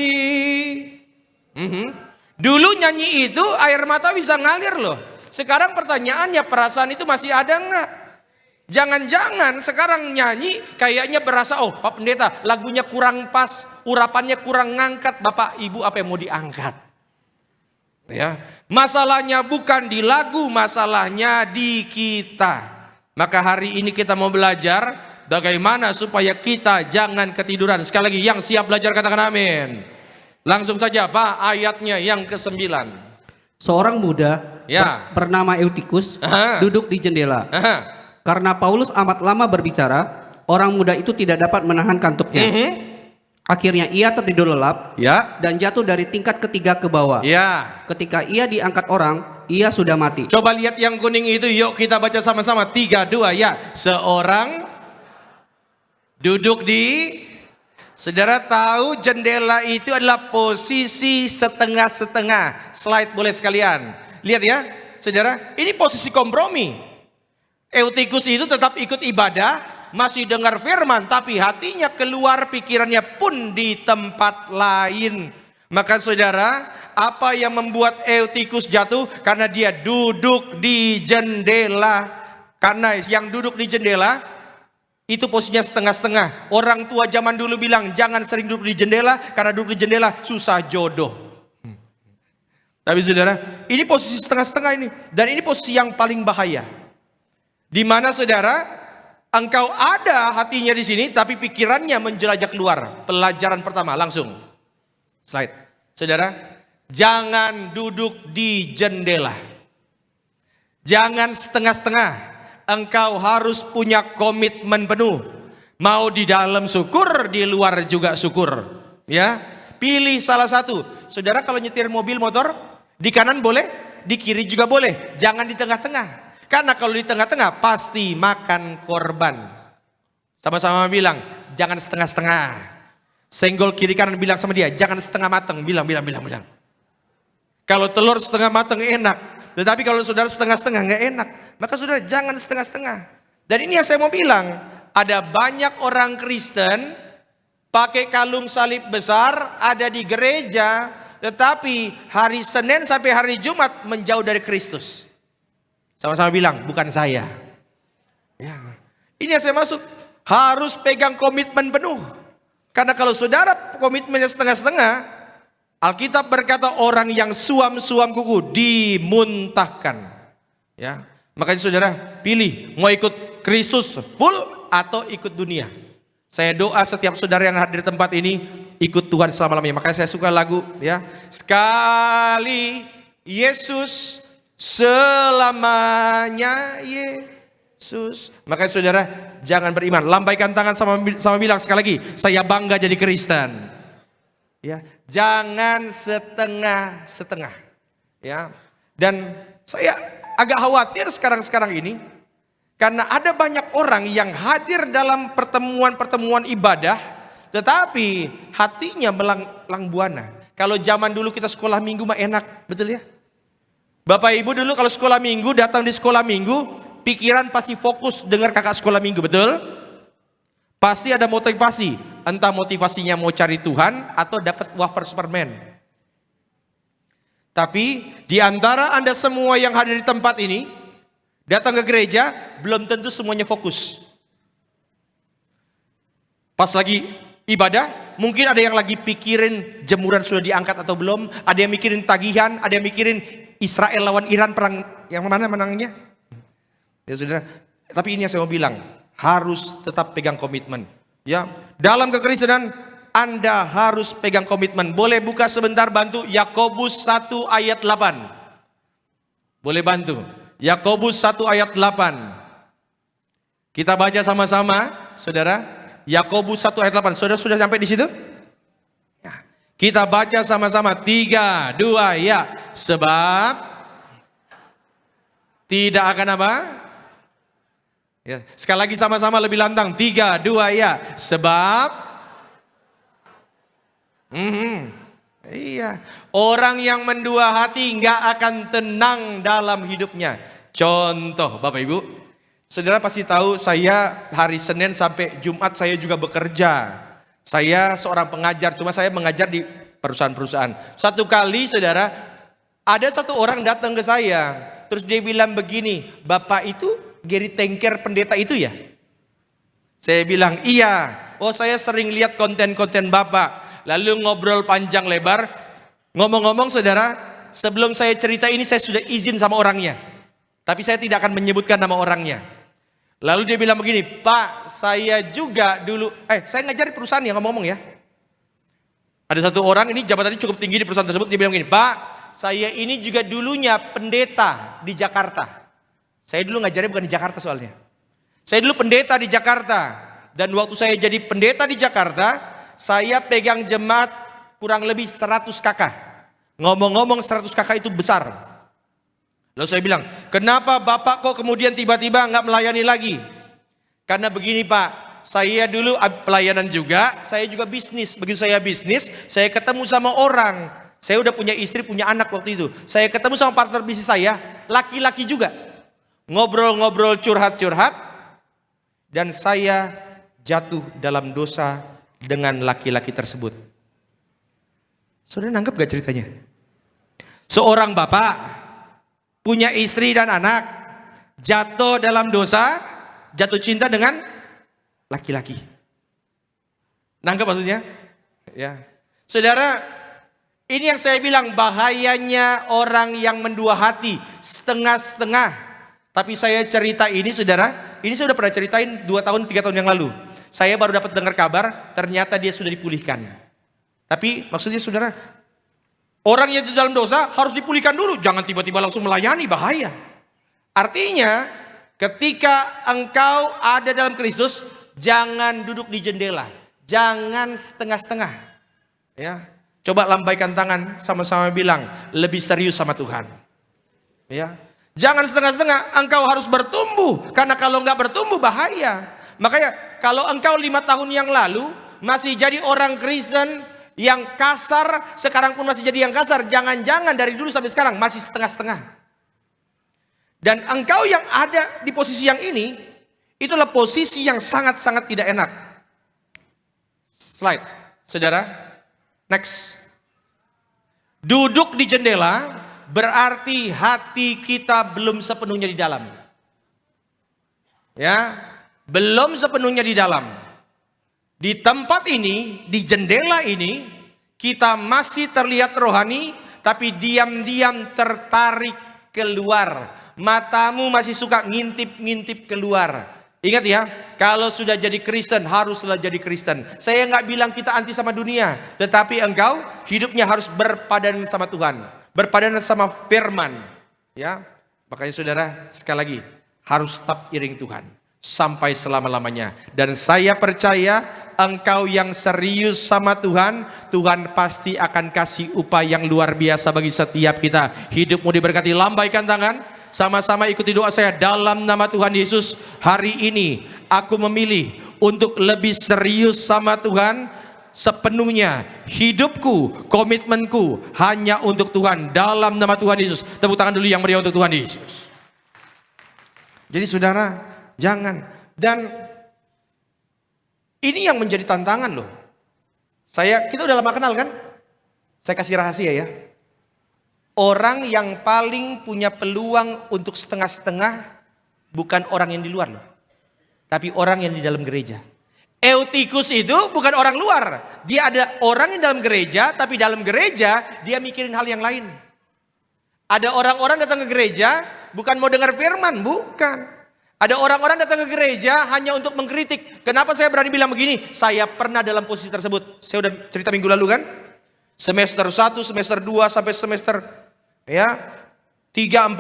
Dulu nyanyi itu air mata bisa ngalir loh. Sekarang pertanyaannya, perasaan itu masih ada enggak? Jangan-jangan sekarang nyanyi kayaknya berasa, oh Pak Pendeta lagunya kurang pas, urapannya kurang ngangkat. Bapak Ibu apa yang mau diangkat? Ya, masalahnya bukan di lagu, masalahnya di kita. Maka hari ini kita mau belajar bagaimana supaya kita jangan ketiduran. Sekali lagi, yang siap belajar katakan amin. Langsung saja Pak, ayatnya yang ke-9. Seorang muda Ya. bernama Eutikus Aha. duduk di jendela. Aha. Karena Paulus amat lama berbicara, orang muda itu tidak dapat menahan kantuknya. Akhirnya ia tertidur lelap Ya. dan jatuh dari tingkat ketiga ke bawah. Ya. Ketika ia diangkat orang, ia sudah mati. Coba lihat yang kuning itu, yuk kita baca sama-sama. 3, 2, ya. Seorang duduk di, saudara tahu jendela itu adalah posisi setengah-setengah. Slide boleh sekalian. Lihat ya, saudara, ini posisi kompromi. Eutikus itu tetap ikut ibadah, masih dengar firman, tapi hatinya keluar, pikirannya pun di tempat lain. Maka saudara, apa yang membuat Eutikus jatuh? Karena dia duduk di jendela. Karena yang duduk di jendela itu posisinya setengah-setengah. Orang tua zaman dulu bilang jangan sering duduk di jendela, karena duduk di jendela susah jodoh. Tapi saudara, ini posisi setengah-setengah ini, dan ini posisi yang paling bahaya. Di mana saudara, engkau ada hatinya di sini, tapi pikirannya menjelajah keluar. Pelajaran pertama langsung. Slide. Saudara, jangan duduk di jendela. Jangan setengah-setengah. Engkau harus punya komitmen penuh. Mau di dalam syukur, di luar juga syukur. Ya, pilih salah satu. Saudara kalau nyetir mobil motor, di kanan boleh, di kiri juga boleh. Jangan di tengah-tengah. Karena kalau di tengah-tengah pasti makan korban. Sama-sama bilang, jangan setengah-setengah. Senggol kiri kanan bilang sama dia, jangan setengah mateng. Bilang. Kalau telur setengah mateng enak. Tetapi kalau saudara setengah-setengah nggak enak. Maka saudara jangan setengah-setengah. Dan ini yang saya mau bilang. Ada banyak orang Kristen pakai kalung salib besar, ada di gereja. Tetapi hari Senin sampai hari Jumat menjauh dari Kristus. Sama-sama bilang, bukan saya. Ya. Ini yang saya maksud. Harus pegang komitmen penuh. Karena kalau saudara komitmennya setengah-setengah, Alkitab berkata orang yang suam-suam kuku dimuntahkan. Ya. Makanya saudara pilih mau ikut Kristus full atau ikut dunia. Saya doa setiap saudara yang hadir di tempat ini ikut Tuhan selama-lamanya. Makanya saya suka lagu ya. Sekali Yesus, selamanya Yesus. Makanya saudara jangan beriman, lambaikan tangan sama bilang sekali lagi, saya bangga jadi Kristen. Ya, jangan setengah-setengah. Ya. Dan saya agak khawatir sekarang ini karena ada banyak orang yang hadir dalam pertemuan-pertemuan ibadah tetapi hatinya melang buana. Kalau zaman dulu kita sekolah minggu mah enak, betul ya? Bapak Ibu dulu kalau sekolah minggu, datang di sekolah minggu, pikiran pasti fokus dengar kakak sekolah minggu, betul? Pasti ada motivasi, entah motivasinya mau cari Tuhan atau dapat wafer Superman. Tapi di antara Anda semua yang hadir di tempat ini, datang ke gereja, belum tentu semuanya fokus. Pas lagi ibadah, mungkin ada yang lagi pikirin jemuran sudah diangkat atau belum, ada yang mikirin tagihan, ada yang mikirin Israel lawan Iran perang yang mana menangnya. Ya saudara, tapi ini yang saya mau bilang, harus tetap pegang komitmen. Ya, dalam kekristenan Anda harus pegang komitmen. Boleh buka sebentar bantu Yakobus 1 ayat 8. Boleh bantu Yakobus 1 ayat 8. Kita baca sama-sama, saudara. Yakobus 1 ayat 8. Saudara sudah sampai di situ? Ya. Kita baca sama-sama 3, 2, ya. Sebab tidak akan apa? Ya, sekali lagi sama-sama lebih lantang. 3, 2, ya. Sebab iya, orang yang mendua hati nggak akan tenang dalam hidupnya. Contoh, Bapak Ibu, saudara pasti tahu saya hari Senin sampai Jumat saya juga bekerja. Saya seorang pengajar, cuma saya mengajar di perusahaan-perusahaan. Satu kali saudara, ada satu orang datang ke saya, terus dia bilang begini, Bapak itu Gary Tengker pendeta itu ya? Saya bilang, iya. Oh, saya sering lihat konten-konten Bapak. Lalu ngobrol panjang lebar. Ngomong-ngomong saudara, sebelum saya cerita ini saya sudah izin sama orangnya. Tapi saya tidak akan menyebutkan nama orangnya. Lalu dia bilang begini, Pak, saya juga dulu, saya ngajari perusahaan ya, ngomong-ngomong ya. Ada satu orang, ini jabatannya cukup tinggi di perusahaan tersebut, dia bilang begini, Pak, saya ini juga dulunya pendeta di Jakarta. Saya dulu ngajarnya bukan di Jakarta soalnya. Saya dulu pendeta di Jakarta. Dan waktu saya jadi pendeta di Jakarta, saya pegang jemaat kurang lebih 100 kakak. Ngomong-ngomong 100 kakak itu besar. Lalu saya bilang, kenapa Bapak kok kemudian tiba-tiba nggak melayani lagi? Karena begini Pak, saya dulu pelayanan juga, saya juga bisnis. Begitu saya bisnis, saya ketemu sama orang. Saya udah punya istri, punya anak waktu itu. Saya ketemu sama partner bisnis saya, laki-laki juga. Ngobrol-ngobrol, curhat-curhat. Dan saya jatuh dalam dosa dengan laki-laki tersebut. Saudara nangkep gak ceritanya? Seorang bapak punya istri dan anak, jatuh dalam dosa, jatuh cinta dengan laki-laki. Nangkep maksudnya? Ya. Saudara, ini yang saya bilang bahayanya orang yang mendua hati, setengah-setengah. Tapi saya cerita ini saudara, ini saya sudah pernah ceritain 2 tahun, 3 tahun yang lalu. Saya baru dapat dengar kabar, ternyata dia sudah dipulihkan. Tapi maksudnya saudara, orang yang di dalam dosa harus dipulihkan dulu. Jangan tiba-tiba langsung melayani, bahaya. Artinya, ketika engkau ada dalam Kristus, jangan duduk di jendela. Jangan setengah-setengah. Ya, coba lambaikan tangan, sama-sama bilang, lebih serius sama Tuhan. Ya, jangan setengah-setengah, engkau harus bertumbuh. Karena kalau enggak bertumbuh, bahaya. Makanya, kalau engkau 5 tahun yang lalu, masih jadi orang Kristen, yang kasar, sekarang pun masih jadi yang kasar. Jangan-jangan dari dulu sampai sekarang masih setengah-setengah. Dan engkau yang ada di posisi yang ini, itulah posisi yang sangat-sangat tidak enak. Slide, saudara. Next. Duduk di jendela berarti hati kita belum sepenuhnya di dalam. Ya, belum sepenuhnya di dalam. Di tempat ini, di jendela ini, kita masih terlihat rohani, tapi diam-diam tertarik keluar. Matamu masih suka ngintip-ngintip keluar. Ingat ya, kalau sudah jadi Kristen, haruslah jadi Kristen. Saya nggak bilang kita anti sama dunia, tetapi engkau hidupnya harus berpadanan sama Tuhan, berpadanan sama firman. Ya, makanya saudara, sekali lagi, harus tetap iring Tuhan sampai selama-lamanya. Dan saya percaya engkau yang serius sama Tuhan, Tuhan pasti akan kasih upah yang luar biasa bagi setiap kita. Hidupmu diberkati. Lambaikan tangan, sama-sama ikuti doa saya. Dalam nama Tuhan Yesus, hari ini aku memilih untuk lebih serius sama Tuhan sepenuhnya. Hidupku, komitmenku hanya untuk Tuhan. Dalam nama Tuhan Yesus. Tepuk tangan dulu yang meriah untuk Tuhan Yesus. Jadi saudara, jangan. Dan ini yang menjadi tantangan loh. Kita udah lama kenal kan? Saya kasih rahasia ya. Orang yang paling punya peluang untuk setengah-setengah bukan orang yang di luar loh, tapi orang yang di dalam gereja. Eutikus itu bukan orang luar. Dia ada orang yang dalam gereja, tapi dalam gereja dia mikirin hal yang lain. Ada orang-orang datang ke gereja bukan mau dengar firman, bukan. Ada orang-orang datang ke gereja hanya untuk mengkritik. Kenapa saya berani bilang begini? Saya pernah dalam posisi tersebut. Saya udah cerita minggu lalu kan? Semester 1, semester 2, sampai semester 3, 4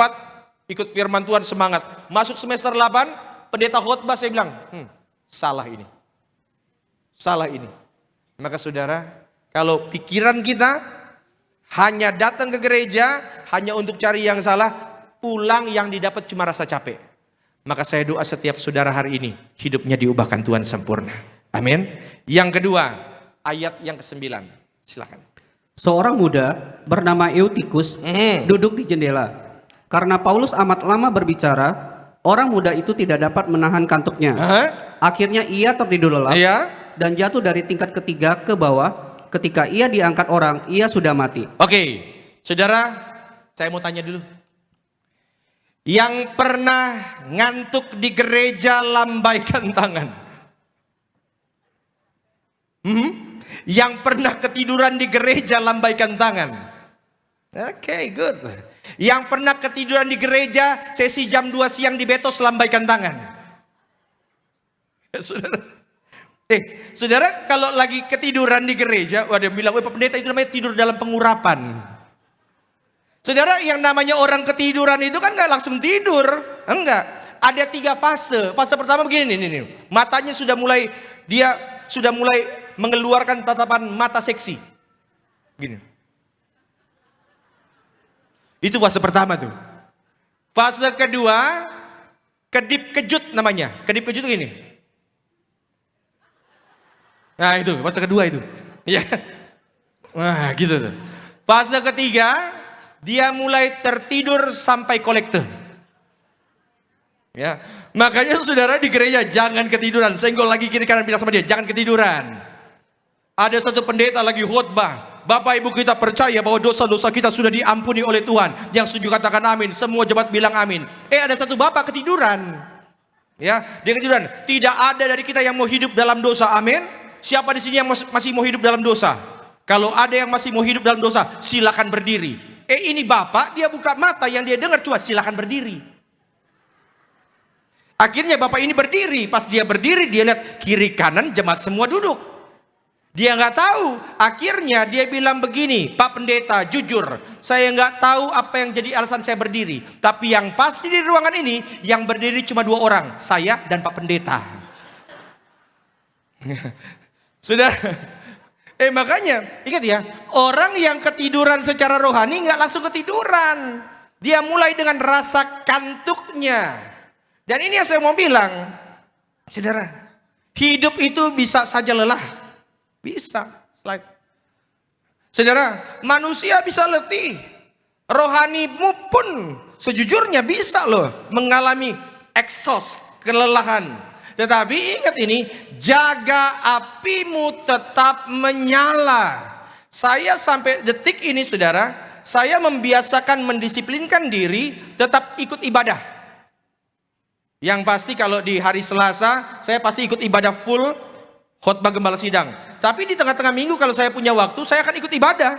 ikut firman Tuhan semangat. Masuk semester 8, pendeta khotbah saya bilang, salah ini. Salah ini. Maka saudara, kalau pikiran kita hanya datang ke gereja hanya untuk cari yang salah, pulang yang didapat cuma rasa capek. Maka saya doa setiap saudara hari ini hidupnya diubahkan Tuhan sempurna. Amin. Yang kedua, ayat yang ke-9. Silakan. Seorang muda bernama Eutikus duduk di jendela. Karena Paulus amat lama berbicara, orang muda itu tidak dapat menahan kantuknya. Akhirnya ia tertidur lelap dan jatuh dari tingkat ketiga ke bawah. Ketika ia diangkat orang, ia sudah mati. Oke, saudara, saya mau tanya dulu. Yang pernah ngantuk di gereja, lambaikan tangan. Yang pernah ketiduran di gereja, lambaikan tangan. Oke, good. Yang pernah ketiduran di gereja, sesi jam 2 siang di Betos, lambaikan tangan. Saudara. Saudara, kalau lagi ketiduran di gereja, dia bilang, Pak Pendeta, itu namanya tidur dalam pengurapan. Saudara, yang namanya orang ketiduran itu kan nggak langsung tidur. Enggak. Ada 3 fase. Fase pertama begini nih. Matanya dia sudah mulai mengeluarkan tatapan mata seksi. Gini. Itu fase pertama tuh. Fase kedua, kedip kejut namanya. Kedip kejut tuh gini. Nah itu, fase kedua itu. Ya. Nah gitu tuh. Fase ketiga, dia mulai tertidur sampai kolekte. Ya. Makanya saudara di gereja jangan ketiduran. Senggol lagi kiri kanan, bilang sama dia, jangan ketiduran. Ada satu pendeta lagi khotbah. Bapak Ibu kita percaya bahwa dosa-dosa kita sudah diampuni oleh Tuhan. Yang setuju katakan amin. Semua jemaat bilang amin. Ada satu bapak ketiduran. Ya, dia ketiduran. Tidak ada dari kita yang mau hidup dalam dosa. Amin. Siapa di sini yang masih mau hidup dalam dosa? Kalau ada yang masih mau hidup dalam dosa, silakan berdiri. Ini bapak, dia buka mata, yang dia dengar cuma silakan berdiri. Akhirnya bapak ini berdiri. Pas dia berdiri, dia lihat kiri kanan jemaat semua duduk. Dia nggak tahu. Akhirnya dia bilang begini, Pak Pendeta, jujur, saya nggak tahu apa yang jadi alasan saya berdiri. Tapi yang pasti di ruangan ini, yang berdiri cuma 2 orang, saya dan Pak Pendeta. Sudah. Makanya ingat ya, orang yang ketiduran secara rohani nggak langsung ketiduran. Dia mulai dengan rasa kantuknya. Dan ini yang saya mau bilang, saudara, hidup itu bisa saja lelah. Bisa. Slide. Saudara, manusia bisa letih. Rohanimu pun sejujurnya bisa loh mengalami exhaust, kelelahan. Tetapi ingat ini, jaga apimu tetap menyala. Saya sampai detik ini saudara, saya membiasakan mendisiplinkan diri tetap ikut ibadah. Yang pasti kalau di hari Selasa, saya pasti ikut ibadah full khotbah gembala sidang. Tapi di tengah-tengah minggu kalau saya punya waktu, saya akan ikut ibadah.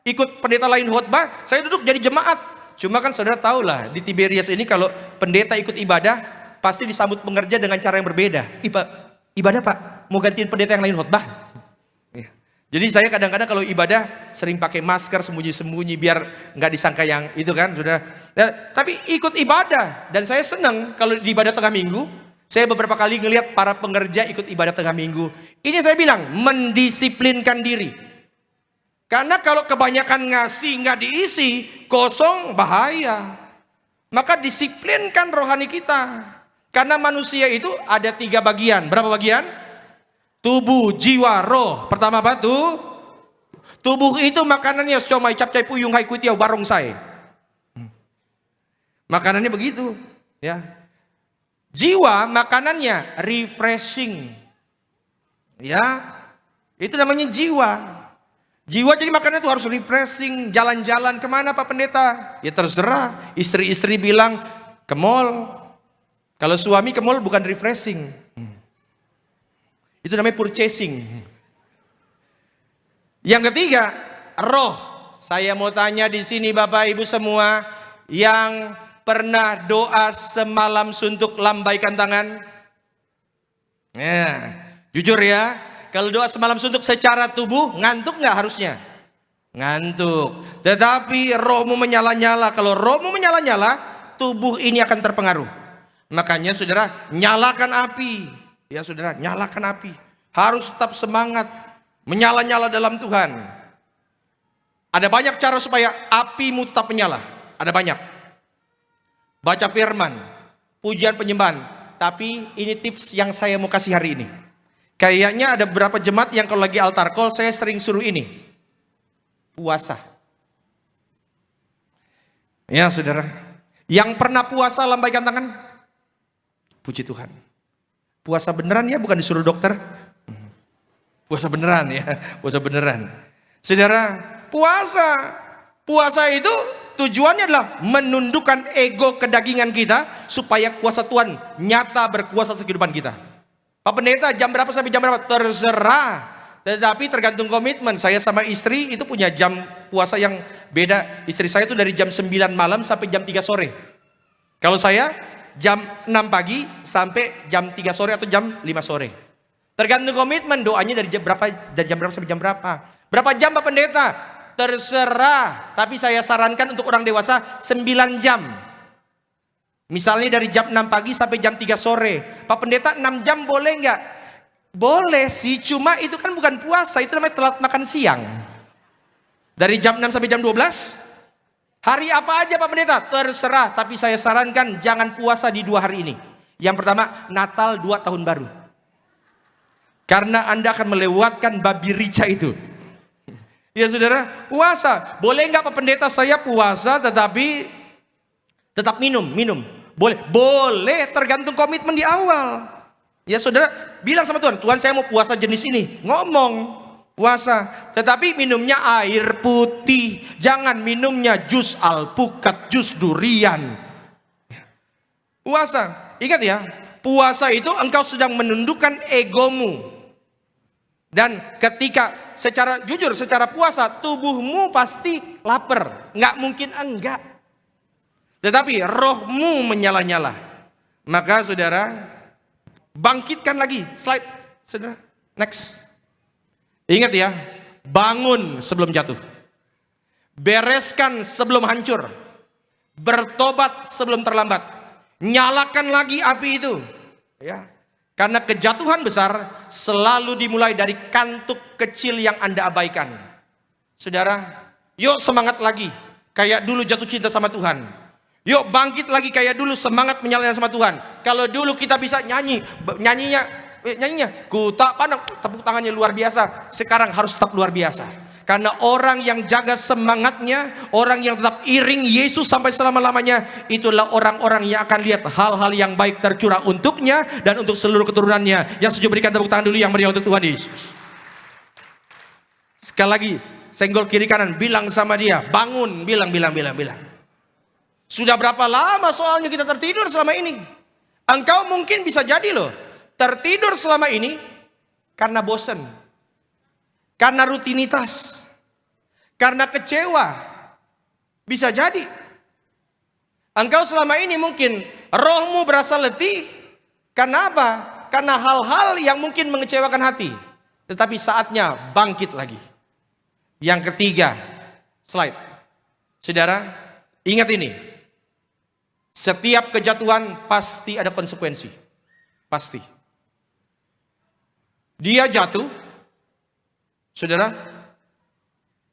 Ikut pendeta lain khotbah, saya duduk jadi jemaat. Cuma kan saudara tahu lah, di Tiberias ini kalau pendeta ikut ibadah, pasti disambut pengerja dengan cara yang berbeda. Ibadah Pak, mau gantiin pendeta yang lain khotbah. Jadi saya kadang-kadang kalau ibadah sering pakai masker, sembunyi-sembunyi biar nggak disangka yang itu kan, sudah. Ya, tapi ikut ibadah dan saya senang kalau di ibadah tengah minggu. Saya beberapa kali ngelihat para pengerja ikut ibadah tengah minggu. Ini saya bilang mendisiplinkan diri. Karena kalau kebanyakan ngasih nggak diisi, kosong bahaya. Maka disiplinkan rohani kita. Karena manusia itu ada 3 bagian. Berapa bagian? Tubuh, jiwa, roh. Pertama apa tuh? Tubuh itu makanannya siomay, capcay, puyung, hai, kuitiau, barongsai. Makanannya begitu, ya. Jiwa makanannya refreshing. Ya. Itu namanya jiwa. Jiwa jadi makanannya itu harus refreshing, jalan-jalan kemana Pak Pendeta? Ya terserah. Istri-istri bilang ke mall. Kalau suami ke mall bukan refreshing. Itu namanya purchasing. Yang ketiga, roh. Saya mau tanya di sini Bapak Ibu semua yang pernah doa semalam suntuk, lambaikan tangan. Ya, jujur ya, kalau doa semalam suntuk secara tubuh ngantuk nggak harusnya? Ngantuk. Tetapi rohmu menyala-nyala. Kalau rohmu menyala-nyala, tubuh ini akan terpengaruh. Makanya saudara, nyalakan api. Ya saudara, nyalakan api. Harus tetap semangat, menyala-nyala dalam Tuhan. Ada banyak cara supaya apimu tetap menyala. Ada banyak. Baca firman, pujian penyembahan. Tapi ini tips yang saya mau kasih hari ini. Kayaknya ada beberapa jemaat yang kalau lagi altar call saya sering suruh ini. Puasa. Ya saudara, yang pernah puasa lambaikan tangan. Puji Tuhan. Puasa beneran ya, bukan disuruh dokter. Puasa beneran ya, puasa beneran. Saudara, puasa itu tujuannya adalah menundukkan ego kedagingan kita supaya kuasa Tuhan nyata berkuasa di kehidupan kita. Pak Pendeta, jam berapa sampai jam berapa? Terserah. Tetapi tergantung komitmen. Saya sama istri itu punya jam puasa yang Beda, istri saya tuh dari jam 9 malam sampai jam 3 sore. Kalau saya jam 6 pagi sampai jam 3 sore atau jam 5 sore. Tergantung komitmen, doanya dari jam berapa sampai jam berapa. Berapa jam Pak Pendeta? Terserah, tapi saya sarankan untuk orang dewasa 9 jam. Misalnya dari jam 6 pagi sampai jam 3 sore. Pak Pendeta 6 jam boleh nggak? Boleh sih, cuma itu kan bukan puasa, itu namanya telat makan siang. Dari jam 6 sampai jam 12. Hari apa aja Pak Pendeta? Terserah, tapi saya sarankan jangan puasa di 2 hari ini. Yang pertama, Natal 2 tahun baru. Karena Anda akan melewatkan babi rica itu. Ya saudara, puasa. Boleh nggak Pak Pendeta saya puasa tetapi tetap minum? Boleh, tergantung komitmen di awal. Ya saudara, bilang sama Tuhan, Tuhan saya mau puasa jenis ini. Ngomong, puasa. Tetapi minumnya air putih. Jangan minumnya jus alpukat, jus durian. Puasa. Ingat ya, puasa itu engkau sedang menundukkan egomu. Dan ketika jujur secara puasa, tubuhmu pasti lapar. Nggak mungkin enggak. Tetapi rohmu menyala-nyala. Maka saudara, bangkitkan lagi. Slide, saudara. Next. Ingat ya, bangun sebelum jatuh. Bereskan sebelum hancur. Bertobat sebelum terlambat. Nyalakan lagi api itu. Ya. Karena kejatuhan besar selalu dimulai dari kantuk kecil yang Anda abaikan. Saudara, yuk semangat lagi. Kayak dulu jatuh cinta sama Tuhan. Yuk bangkit lagi kayak dulu, semangat menyalakan sama Tuhan. Kalau dulu kita bisa nyanyinya ku tak pandang, tepuk tangannya luar biasa. Sekarang harus tetap luar biasa. Karena orang yang jaga semangatnya, orang yang tetap iring Yesus sampai selama-lamanya, itulah orang-orang yang akan lihat hal-hal yang baik tercurah untuknya dan untuk seluruh keturunannya. Yang setuju berikan tepuk tangan dulu yang meriah untuk Tuhan Yesus. Sekali lagi, senggol kiri kanan, bilang sama dia, bangun, bilang. Sudah berapa lama soalnya kita tertidur selama ini? Engkau mungkin bisa jadi loh, tertidur selama ini karena bosan, karena rutinitas, karena kecewa. Bisa jadi. Engkau selama ini mungkin rohmu berasa letih. Karena apa? Karena hal-hal yang mungkin mengecewakan hati. Tetapi saatnya bangkit lagi. Yang ketiga, slide. Saudara, ingat ini. Setiap kejatuhan pasti ada konsekuensi. Pasti. Dia jatuh. Saudara,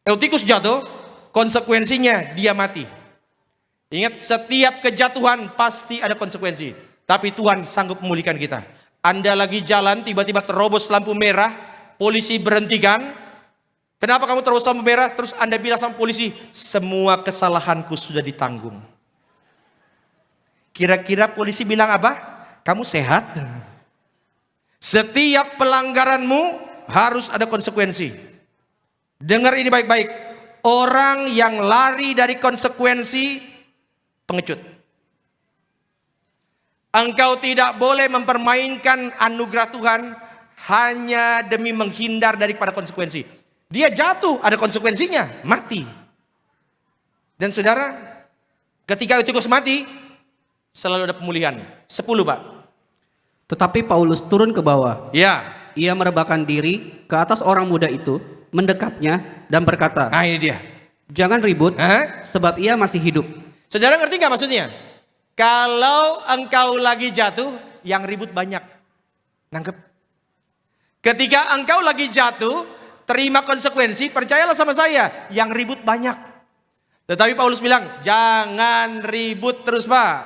Eutikus jatuh, konsekuensinya dia mati. Ingat, setiap kejatuhan pasti ada konsekuensi. Tapi Tuhan sanggup memulihkan kita. Anda lagi jalan, tiba-tiba terobos lampu merah, polisi berhentikan. Kenapa kamu terobos lampu merah? Terus Anda bilang sama polisi, semua kesalahanku sudah ditanggung. Kira-kira polisi bilang apa? Kamu sehat? Setiap pelanggaranmu harus ada konsekuensi. Dengar ini baik-baik. Orang yang lari dari konsekuensi pengecut. Engkau tidak boleh mempermainkan anugerah Tuhan hanya demi menghindar daripada konsekuensi. Dia jatuh, ada konsekuensinya, mati. Dan saudara, ketika Eutikus mati, selalu ada pemulihan. 10 Pak. Tetapi Paulus turun ke bawah. Ya. Ia merebahkan diri ke atas orang muda itu, mendekapnya dan berkata, Nah ini dia. jangan ribut, sebab ia masih hidup. Saudara ngerti gak maksudnya? Kalau engkau lagi jatuh, yang ribut banyak. Nangkep? Ketika engkau lagi jatuh, terima konsekuensi, percayalah sama saya, yang ribut banyak. Tetapi Paulus bilang, jangan ribut terus Pak.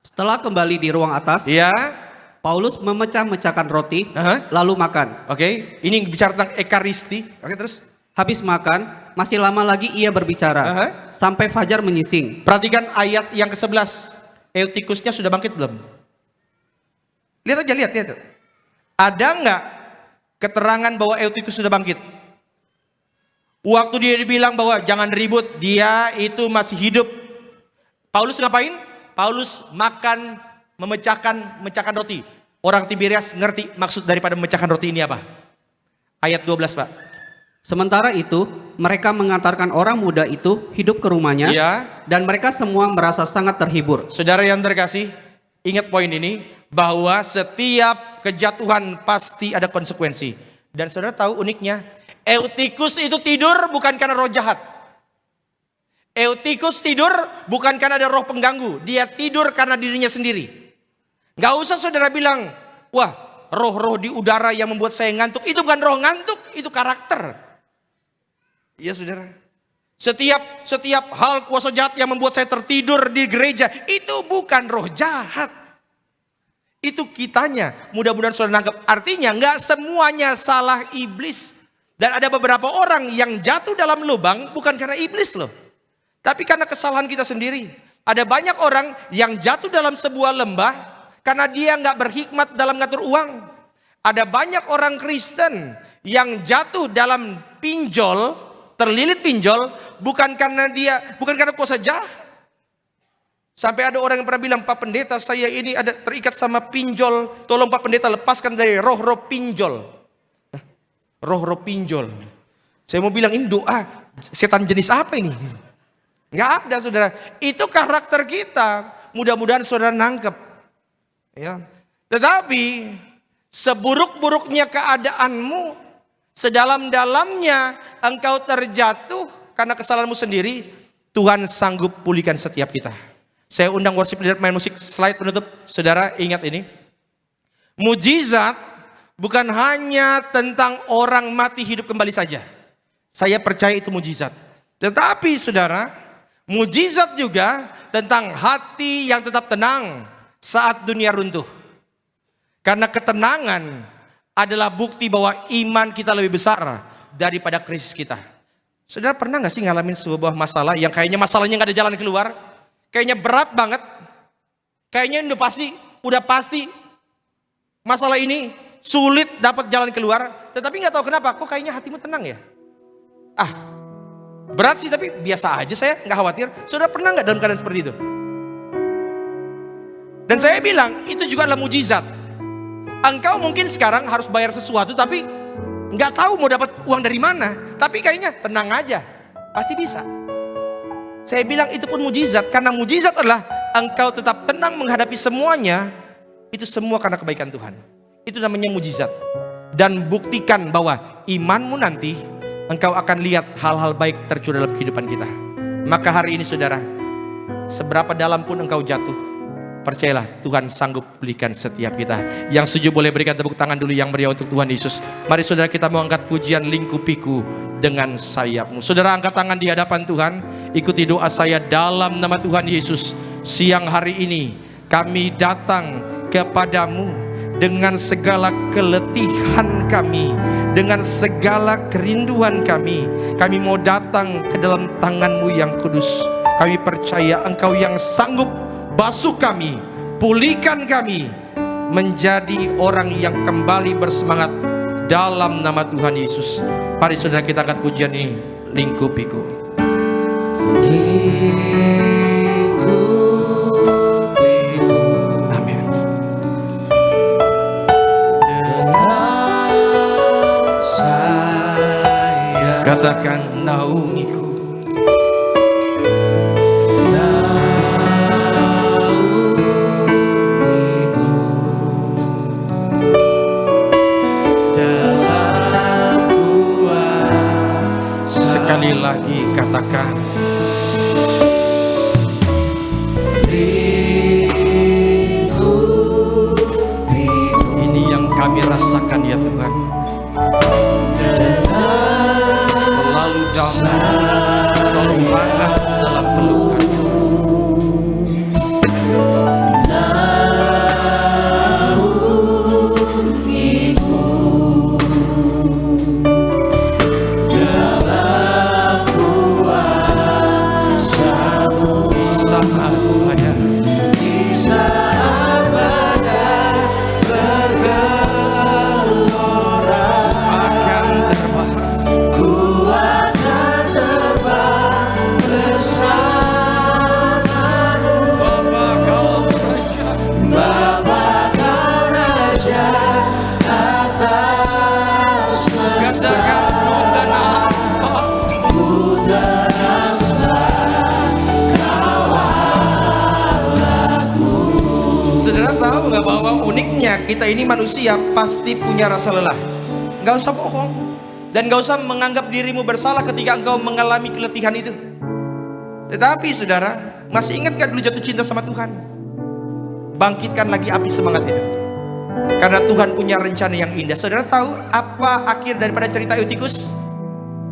Setelah kembali di ruang atas, Iya. Paulus memecah-mecahkan roti, lalu makan. Oke, ini bicara tentang ekaristi. Oke, terus? Habis makan, masih lama lagi ia berbicara, sampai fajar menyising. Perhatikan ayat yang ke-11. Eutikusnya sudah bangkit belum? Lihat aja, lihat. Ada nggak keterangan bahwa Eutikus sudah bangkit? Waktu dia dibilang bahwa jangan ribut, dia itu masih hidup. Paulus ngapain? Paulus makan, memecahkan roti. Orang Tiberias ngerti maksud daripada memecahkan roti ini apa? Ayat 12 Pak. Sementara itu, mereka mengantarkan orang muda itu hidup ke rumahnya, Iya. dan mereka semua merasa sangat terhibur. Saudara yang terkasih, ingat poin ini, bahwa setiap kejatuhan pasti ada konsekuensi. Dan saudara tahu uniknya, Eutikus itu tidur bukan karena roh jahat. Eutikus tidur bukan karena ada roh pengganggu. Dia tidur karena dirinya sendiri. Gak usah saudara bilang, wah roh-roh di udara yang membuat saya ngantuk. Itu bukan roh ngantuk, itu karakter. Iya saudara. Setiap hal kuasa jahat yang membuat saya tertidur di gereja, itu bukan roh jahat. Itu kitanya. Mudah-mudahan saudara nangkep. Artinya nggak semuanya salah iblis. Dan ada beberapa orang yang jatuh dalam lubang bukan karena iblis loh. Tapi karena kesalahan kita sendiri. Ada banyak orang yang jatuh dalam sebuah lembah karena dia nggak berhikmat dalam ngatur uang. Ada banyak orang Kristen yang jatuh dalam pinjol, terlilit pinjol, bukan karena kuasa jahat. Sampai ada orang yang pernah bilang, Pak Pendeta saya ini ada terikat sama pinjol, tolong Pak Pendeta lepaskan dari roh-roh pinjol. Roh-roh pinjol. Saya mau bilang ini doa setan jenis apa ini? Nggak ada saudara. Itu karakter kita. Mudah-mudahan saudara nangkep. Ya. Tetapi seburuk-buruknya keadaanmu, sedalam-dalamnya engkau terjatuh karena kesalahanmu sendiri, Tuhan sanggup pulihkan setiap kita. Saya undang worship leader main musik, slide penutup. Saudara ingat ini. Mujizat bukan hanya tentang orang mati hidup kembali saja. Saya percaya itu mujizat. Tetapi saudara, mujizat juga tentang hati yang tetap tenang saat dunia runtuh. Karena ketenangan adalah bukti bahwa iman kita lebih besar daripada krisis kita. Saudara pernah gak sih ngalamin sebuah masalah yang kayaknya masalahnya gak ada jalan keluar? Kayaknya berat banget. Kayaknya udah pasti masalah ini sulit dapat jalan keluar. Tetapi gak tahu kenapa, kok kayaknya hatimu tenang ya? Berat sih tapi biasa aja, saya gak khawatir. Saudara pernah gak dalam keadaan seperti itu? Dan saya bilang itu juga adalah mujizat. Engkau mungkin sekarang harus bayar sesuatu tapi nggak tahu mau dapat uang dari mana. Tapi kayaknya tenang aja, pasti bisa. Saya bilang itu pun mujizat. Karena mujizat adalah engkau tetap tenang menghadapi semuanya. Itu semua karena kebaikan Tuhan. Itu namanya mujizat. Dan buktikan bahwa imanmu nanti engkau akan lihat hal-hal baik tercurah dalam kehidupan kita. Maka hari ini saudara, seberapa dalam pun engkau jatuh, percayalah Tuhan sanggup pulihkan setiap kita. Yang setuju boleh berikan tepuk tangan dulu yang meriah untuk Tuhan Yesus. Mari saudara kita mau angkat pujian lingkupiku dengan sayapmu. Saudara angkat tangan di hadapan Tuhan. Ikuti doa saya dalam nama Tuhan Yesus. Siang hari ini kami datang kepadamu dengan segala keletihan kami, dengan segala kerinduan kami. Kami mau datang ke dalam tangan-Mu yang kudus. Kami percaya Engkau yang sanggup basuh kami, pulihkan kami, menjadi orang yang kembali bersemangat dalam nama Tuhan Yesus. Mari saudara kita angkat pujian ini, lingkupiku. Amin. Katakan naungiku. Sekali lagi katakan, ini yang kami rasakan ya Tuhan. Selalu damai, selalu hangat dalam pelukan. tahu nggak bahwa uniknya kita ini manusia pasti punya rasa lelah. Nggak usah bohong. Dan nggak usah menganggap dirimu bersalah ketika engkau mengalami keletihan itu. Tetapi saudara, masih ingat gak dulu jatuh cinta sama Tuhan? Bangkitkan lagi api semangat itu. Karena Tuhan punya rencana yang indah. Saudara tahu apa akhir daripada cerita Eutikus?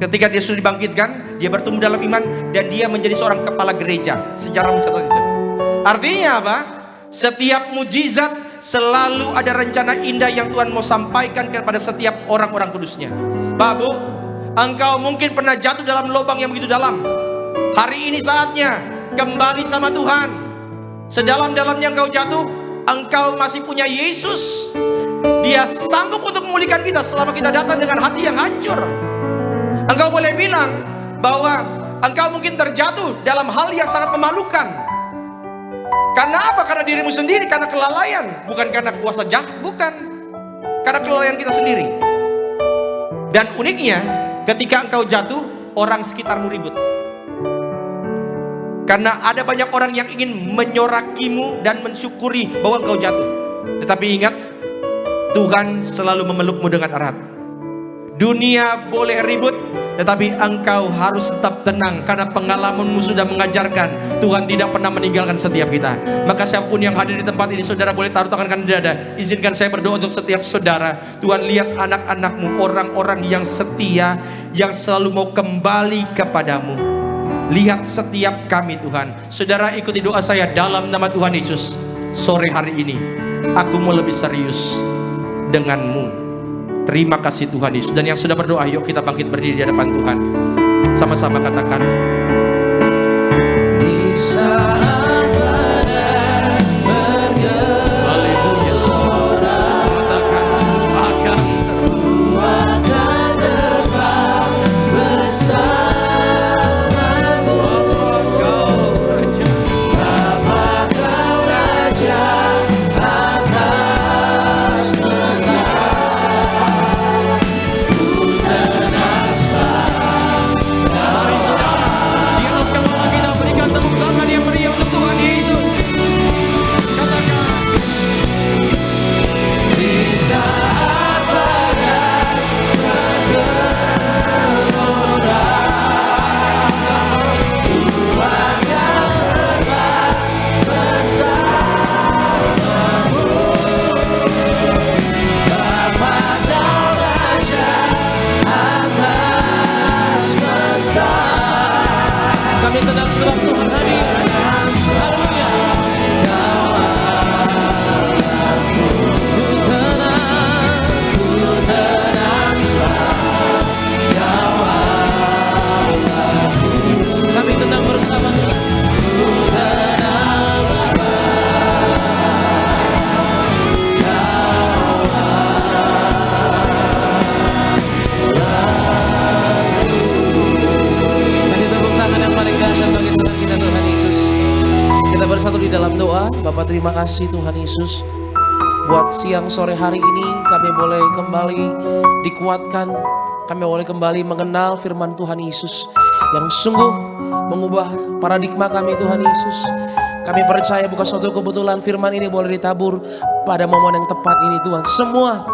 Ketika dia sudah dibangkitkan, dia bertumbuh dalam iman dan dia menjadi seorang kepala gereja. Sejarah mencatat itu. Artinya apa? Setiap mujizat selalu ada rencana indah yang Tuhan mau sampaikan kepada setiap orang-orang kudusnya. Pak Bu, engkau mungkin pernah jatuh dalam lubang yang begitu dalam. Hari ini saatnya kembali sama Tuhan. Sedalam-dalamnya engkau jatuh, engkau masih punya Yesus. Dia sanggup untuk memulihkan kita selama kita datang dengan hati yang hancur. Engkau boleh bilang bahwa engkau mungkin terjatuh dalam hal yang sangat memalukan. Karena apa? Karena dirimu sendiri, karena kelalaian. Bukan karena kuasa jahat, bukan. Karena kelalaian kita sendiri. Dan uniknya, ketika engkau jatuh, orang sekitarmu ribut. Karena ada banyak orang yang ingin menyorakimu dan mensyukuri bahwa engkau jatuh. Tetapi ingat, Tuhan selalu memelukmu dengan erat. Dunia boleh ribut, tetapi engkau harus tetap tenang. Karena pengalamanmu sudah mengajarkan Tuhan tidak pernah meninggalkan setiap kita. Maka siapapun yang hadir di tempat ini, saudara boleh taruh tangan kanan di dada. Izinkan saya berdoa untuk setiap saudara. Tuhan, lihat anak-anakmu, orang-orang yang setia, yang selalu mau kembali kepadamu. Lihat setiap kami Tuhan. Saudara ikuti doa saya dalam nama Tuhan Yesus. Sore hari ini aku mau lebih serius denganmu. Terima kasih Tuhan Yesus. Dan yang sudah berdoa, yuk kita bangkit berdiri di hadapan Tuhan. Sama-sama katakan. Di saat badai bergelora, Katakan akan ku akan terbang bersamamu. Bapa Kau Raja atas semesta. Mari saudara, di atas kepala kita berikan tepuk tangan yang meriah untuk Tuhan Yesus. Katakan. Di saat badai bergelora, ku akan terbang bersamamu. Bapa Kau Raja atas semesta. Kami tenang sebab Tuhan hadir. Haleluya. Ku tenang sebab Kau Allahku. Kami tenang bersama Tuhan. Ku tenang sebab Kau Kasih tepuk tangan yang paling dahsyat bagi Tuhan kita, Tuhan Yesus. Kita bersatu di dalam doa. Bapa, terima kasih Tuhan Yesus. Buat siang sore hari ini kami boleh kembali dikuatkan. Kami boleh kembali mengenal firman Tuhan Yesus yang sungguh mengubah paradigma kami, Tuhan Yesus. Kami percaya bukan suatu kebetulan firman ini boleh ditabur pada momen yang tepat ini, Tuhan. Semua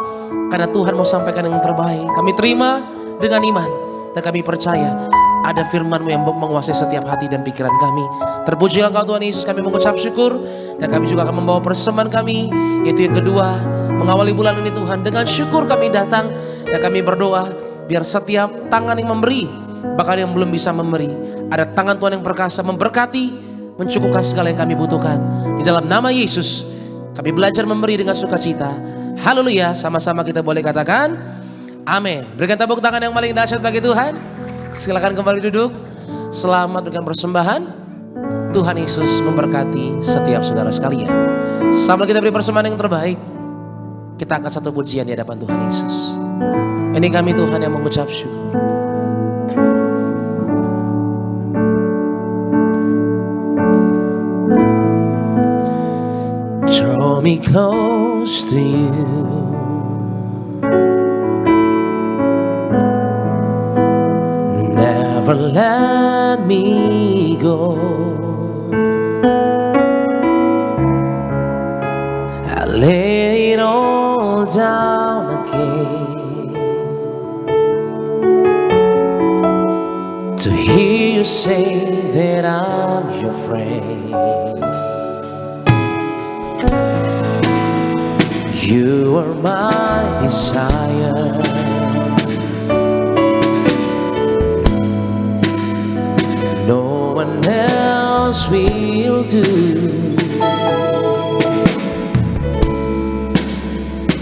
karena Tuhan mau sampaikan yang terbaik. Kami terima dengan iman dan kami percaya ada firman-Mu yang menguasai setiap hati dan pikiran kami. Terpujilah Engkau Tuhan Yesus, kami mengucap syukur. Dan kami juga akan membawa persembahan kami, yaitu yang kedua, mengawali bulan ini Tuhan. Dengan syukur kami datang dan kami berdoa, biar setiap tangan yang memberi, bahkan yang belum bisa memberi, ada tangan Tuhan yang perkasa memberkati, mencukupkan segala yang kami butuhkan. Di dalam nama Yesus, kami belajar memberi dengan sukacita. Haleluya, sama-sama kita boleh katakan, amin. Berikan tepuk tangan yang paling dahsyat bagi Tuhan. Silakan kembali duduk. Selamat dengan persembahan. Tuhan Yesus memberkati setiap saudara sekalian. Sambil kita beri persembahan yang terbaik, kita angkat satu pujian di hadapan Tuhan Yesus. Ini kami Tuhan yang mengucap syukur. Draw me close to you. Never let me go. I lay it all down again to hear you say that I'm your friend. You are my desire. No one else will do.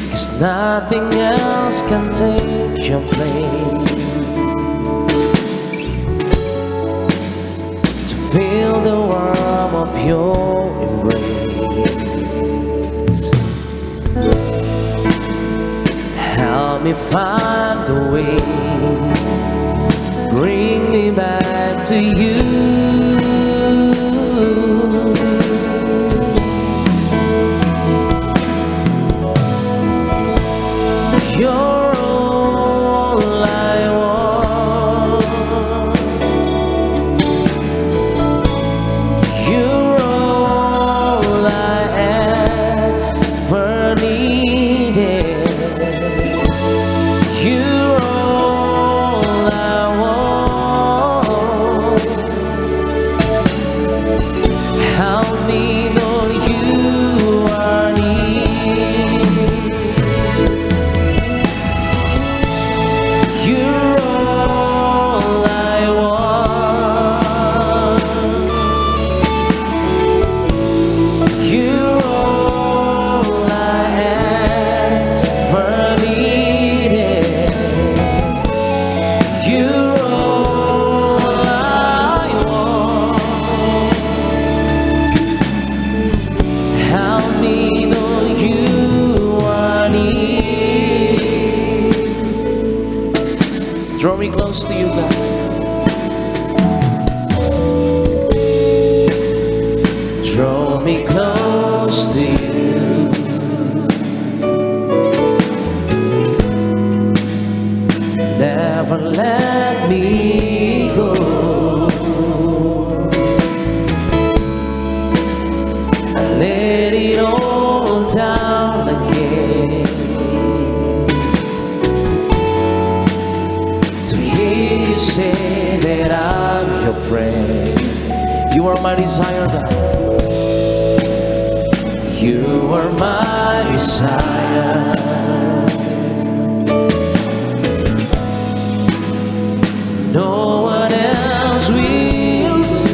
'Cause nothing else can take your place. To feel the warmth of your embrace. Help me find the way. Bring me back to you. You're all I want. You're all I ever needed. You're all I want. Help me know you are near. You're all I want. You're all I ever needed. You're all I want. Help me know you are near. Draw me close to you, God. Draw me close to you. Never let me go. I let it all down again. To hear you say that I'm your friend. You are my desire, God. You are my desire. No one else will do.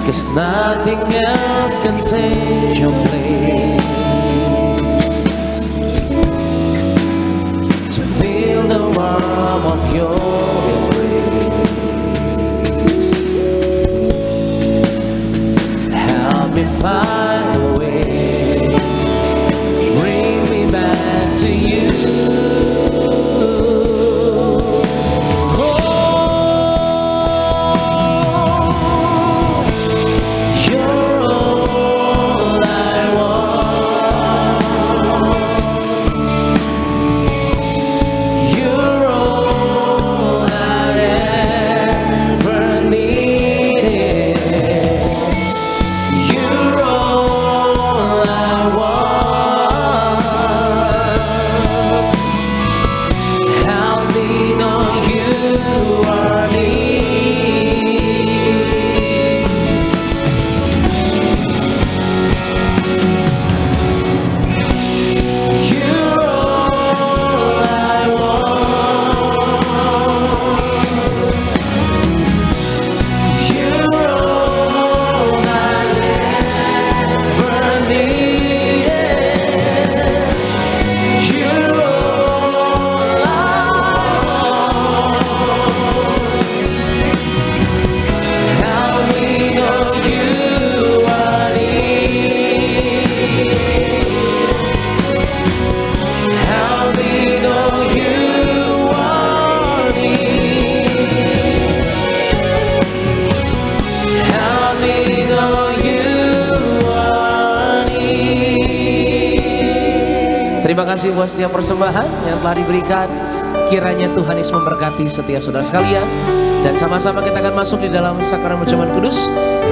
'Cause nothing else can take your place. To feel the warmth of your embrace. Help me find a way. Bring me back to you. You're all I want. You're all I ever needed. You're all I want. Help me know you are near. You're all I want. You're all I ever needed. You're all I want. Help me know you are near. Help me know you are near. Help me know you are near. Terima kasih buat setiap persembahan yang telah diberikan. Kiranya Tuhan Yesus memberkati setiap saudara sekalian. Dan sama-sama kita akan masuk di dalam sakramen perjamuan kudus.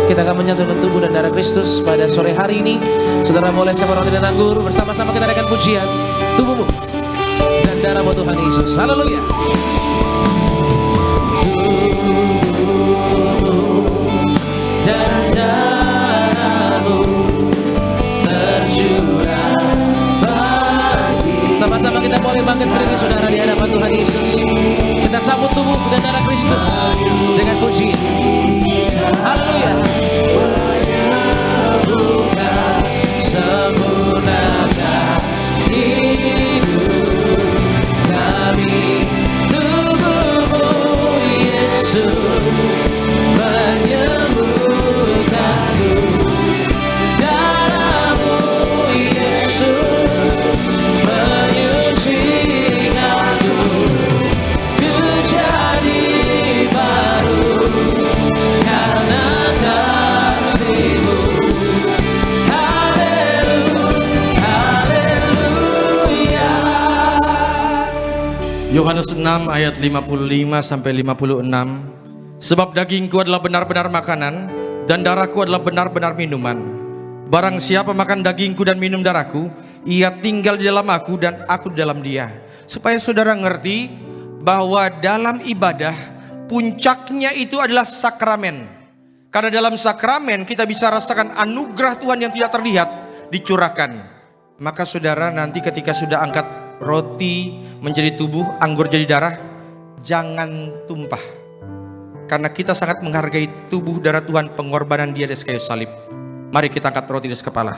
Kita akan menyatukan tubuh dan darah Kristus pada sore hari ini. Saudara boleh sama roti dan anggur, bersama-sama kita adakan pujian tubuhmu dan darahmu Tuhan Yesus. Haleluya. Dan darahmu tercurah bagi. Sama-sama kita boleh bangkit berdiri saudara di hadapan Tuhan Yesus. Kita sambut tubuh dan darah Kristus dengan pujian. Haleluya. Menyembuhkan, sempurnakan hidup kami. Tubuhmu Yesus menyembuhkanku, darahmu Yesus menyucikanku, ku jadi baru karena kasih-Mu. Haleluya. Yohanes 6 ayat 55 sampai 56. Sebab dagingku adalah benar-benar makanan dan darahku adalah benar-benar minuman. Barang siapa makan dagingku dan minum darahku, ia tinggal di dalam aku dan aku di dalam dia. Supaya saudara ngerti bahwa dalam ibadah puncaknya itu adalah sakramen. Karena dalam sakramen kita bisa rasakan anugerah Tuhan yang tidak terlihat dicurahkan. Maka saudara nanti ketika sudah angkat roti menjadi tubuh, anggur jadi darah, jangan tumpah. Karena kita sangat menghargai tubuh darah Tuhan, pengorbanan Dia di kayu salib. Mari kita angkat roti di atas kepala.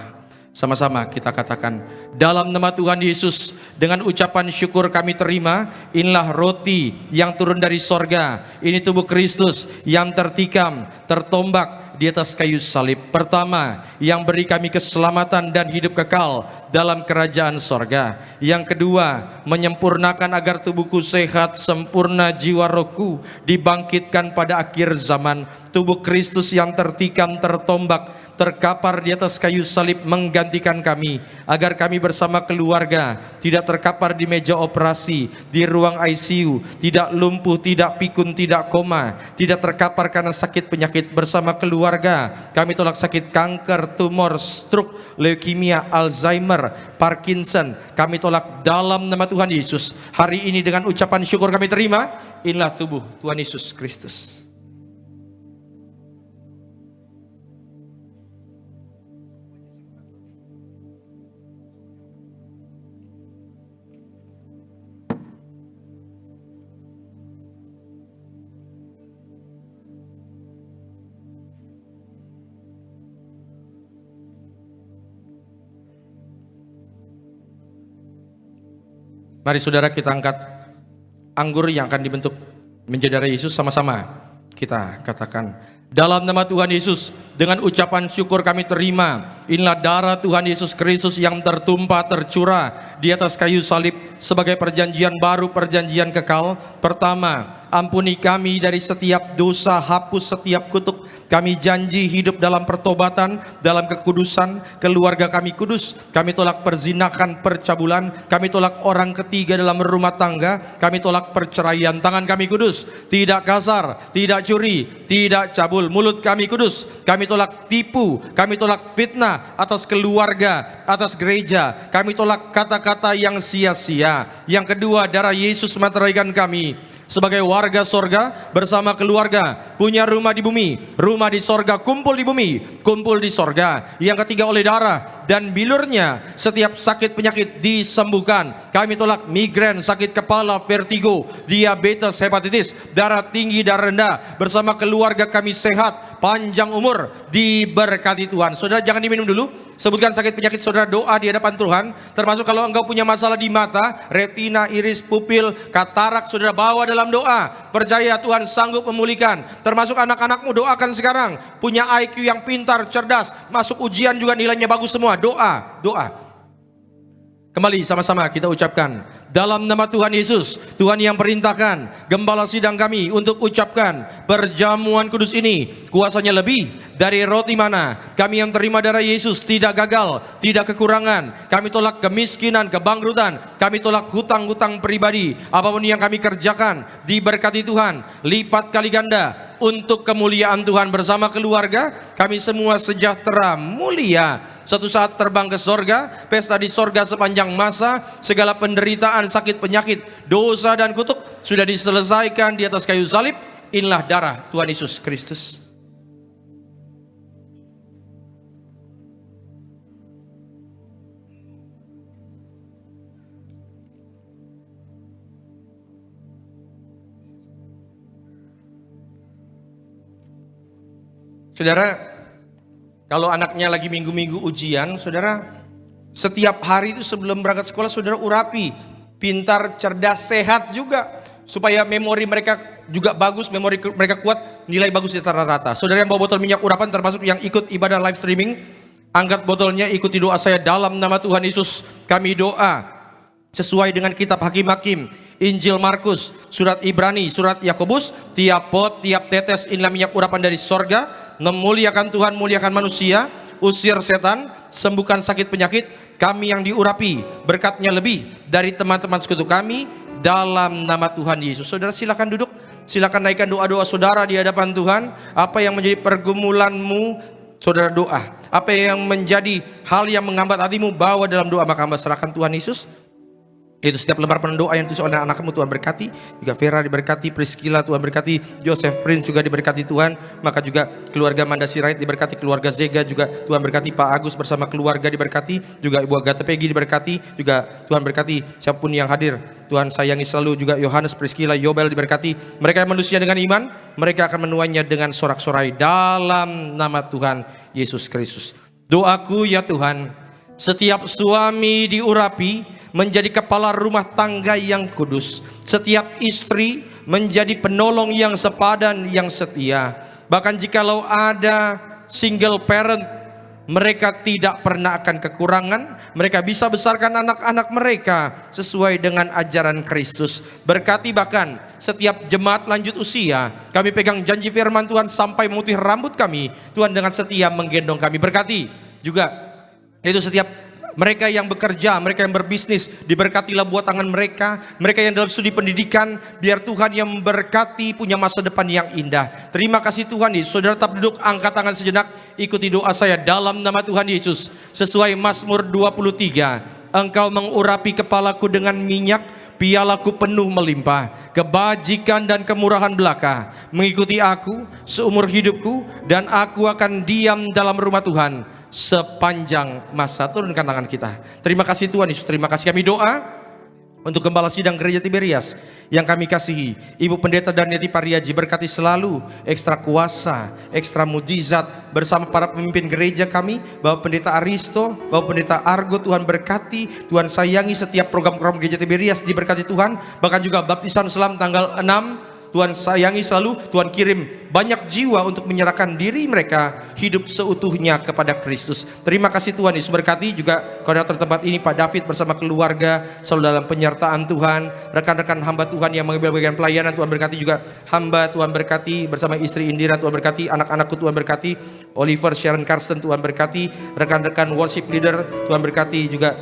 Sama-sama kita katakan, dalam nama Tuhan Yesus, dengan ucapan syukur kami terima, inilah roti yang turun dari sorga. Ini tubuh Kristus yang tertikam, tertombak di atas kayu salib. Pertama, yang beri kami keselamatan dan hidup kekal dalam kerajaan sorga. Yang kedua, menyempurnakan agar tubuhku sehat, sempurna jiwa rohku, dibangkitkan pada akhir zaman. Tubuh Kristus yang tertikam, tertombak, terkapar di atas kayu salib menggantikan kami, agar kami bersama keluarga tidak terkapar di meja operasi, di ruang ICU, tidak lumpuh, tidak pikun, tidak koma, tidak terkapar karena sakit penyakit. Bersama keluarga kami tolak sakit kanker, tumor, stroke, leukemia, Alzheimer, Parkinson. Kami tolak dalam nama Tuhan Yesus. Hari ini dengan ucapan syukur kami terima, inilah tubuh Tuhan Yesus Kristus. Mari saudara kita angkat anggur yang akan dibentuk menjadi darah Yesus. Sama-sama kita katakan, dalam nama Tuhan Yesus, dengan ucapan syukur kami terima, inilah darah Tuhan Yesus Kristus yang tertumpah, tercurah di atas kayu salib sebagai perjanjian baru, perjanjian kekal. Pertama, ampuni kami dari setiap dosa, hapus setiap kutuk. Kami janji hidup dalam pertobatan, dalam kekudusan. Keluarga kami kudus. Kami tolak perzinahan, percabulan. Kami tolak orang ketiga dalam rumah tangga. Kami tolak perceraian. Tangan kami kudus, tidak kasar, tidak curi, tidak cabul. Mulut kami kudus. Kami tolak tipu. Kami tolak fitnah atas keluarga, atas gereja. Kami tolak kata-kata yang sia-sia. Yang kedua, darah Yesus meteraikan kami sebagai warga sorga bersama keluarga, punya rumah di bumi, rumah di sorga, kumpul di bumi, kumpul di sorga. Yang ketiga, oleh darah dan bilurnya setiap sakit penyakit disembuhkan. Kami tolak migrain, sakit kepala, vertigo, diabetes, hepatitis, darah tinggi, darah rendah. Bersama keluarga kami sehat, panjang umur, diberkati Tuhan. Saudara jangan diminum dulu, sebutkan sakit penyakit saudara, doa di hadapan Tuhan. Termasuk kalau engkau punya masalah di mata, retina, iris, pupil, katarak, saudara bawa dalam doa. Percaya Tuhan sanggup memulihkan. Termasuk anak-anakmu, doakan sekarang. Punya IQ yang pintar, cerdas, masuk ujian juga nilainya bagus semua. Doa, doa. Kembali sama-sama kita ucapkan, dalam nama Tuhan Yesus, Tuhan yang perintahkan gembala sidang kami untuk ucapkan perjamuan kudus ini, kuasanya lebih dari roti mana. Kami yang terima darah Yesus tidak gagal, tidak kekurangan. Kami tolak kemiskinan, kebangkrutan. Kami tolak hutang-hutang pribadi. Apapun yang kami kerjakan, diberkati Tuhan, lipat kali ganda. untuk kemuliaan Tuhan bersama keluarga. Kami semua sejahtera, mulia, suatu saat terbang ke sorga, pesta di sorga sepanjang masa. Segala penderitaan, sakit, penyakit, dosa dan kutuk sudah diselesaikan di atas kayu salib. Inilah darah Tuhan Yesus Kristus. Saudara, kalau anaknya lagi minggu-minggu ujian, saudara, setiap hari itu sebelum berangkat sekolah, saudara urapi. Pintar, cerdas, sehat juga. Supaya memori mereka juga bagus, memori mereka kuat, nilai bagus di rata-rata. Saudara yang bawa botol minyak urapan, termasuk yang ikut ibadah live streaming, angkat botolnya, ikuti doa saya dalam nama Tuhan Yesus. Kami doa sesuai dengan kitab Hakim-Hakim, Injil Markus, surat Ibrani, surat Yakobus. Tiap pot, tiap tetes inilah minyak urapan dari sorga. Memuliakan Tuhan, muliakan manusia, usir setan, sembuhkan sakit penyakit. Kami yang diurapi, berkatnya lebih dari teman-teman sekutu kami dalam nama Tuhan Yesus. Saudara silakan duduk, silakan naikkan doa-doa saudara di hadapan Tuhan. Apa yang menjadi pergumulanmu, saudara doa. Apa yang menjadi hal yang menghambat hatimu, bawa dalam doa, maka hamba serahkan Tuhan Yesus. Itu setiap lembar doa yang ditulis oleh anak-anakmu Tuhan berkati. Juga Vera diberkati, Priscilla Tuhan berkati, Joseph Prince juga diberkati Tuhan. Maka juga keluarga Manda Sirait diberkati, keluarga Zega juga Tuhan berkati, Pak Agus bersama keluarga diberkati, juga Ibu Agatha Peggy diberkati, juga Tuhan berkati siapapun yang hadir. Tuhan sayangi selalu juga Yohanes, Priscilla, Yobel diberkati. Mereka yang manusia dengan iman, mereka akan menuainya dengan sorak-sorai dalam nama Tuhan Yesus Kristus. Doaku ya Tuhan, setiap suami diurapi menjadi kepala rumah tangga yang kudus. Setiap istri menjadi penolong yang sepadan, yang setia. Bahkan jikalau ada single parent, mereka tidak pernah akan kekurangan. Mereka bisa besarkan anak-anak mereka sesuai dengan ajaran Kristus. Berkati bahkan setiap jemaat lanjut usia. Kami pegang janji firman Tuhan sampai memutih rambut kami. Tuhan dengan setia menggendong kami. Berkati juga itu setiap mereka yang bekerja, mereka yang berbisnis, diberkatilah buat tangan mereka. Mereka yang dalam studi pendidikan, biar Tuhan yang memberkati, punya masa depan yang indah. Terima kasih Tuhan Yesus. Saudara tetap duduk, angkat tangan sejenak, ikuti doa saya dalam nama Tuhan Yesus. Sesuai Mazmur 23, Engkau mengurapi kepalaku dengan minyak, pialaku penuh melimpah. Kebajikan dan kemurahan belaka mengikuti aku seumur hidupku, dan aku akan diam dalam rumah Tuhan sepanjang masa. Turunkan tangan kita. Terima kasih Tuhan Yesus. Terima kasih. Kami doa untuk Gembala Sidang Gereja Tiberias yang kami kasihi, Ibu Pendeta Darniati Pariaji, berkati selalu, ekstra kuasa, ekstra mujizat bersama para pemimpin gereja kami. Bapak Pendeta Aristo, Bapak Pendeta Argo, Tuhan berkati. Tuhan sayangi setiap program-program Gereja Tiberias, diberkati Tuhan. Bahkan juga baptisan Islam tanggal 6, Tuhan sayangi selalu. Tuhan kirim banyak jiwa untuk menyerahkan diri mereka hidup seutuhnya kepada Kristus. Terima kasih Tuhan Yesus. Berkati juga koordinator tempat ini Pak David bersama keluarga selalu dalam penyertaan Tuhan. Rekan-rekan hamba Tuhan yang mengambil bagian pelayanan, Tuhan berkati juga hamba. Tuhan berkati bersama istri Indira, Tuhan berkati anak-anakku, Tuhan berkati Oliver, Sharon, Karsten, Tuhan berkati rekan-rekan worship leader, Tuhan berkati juga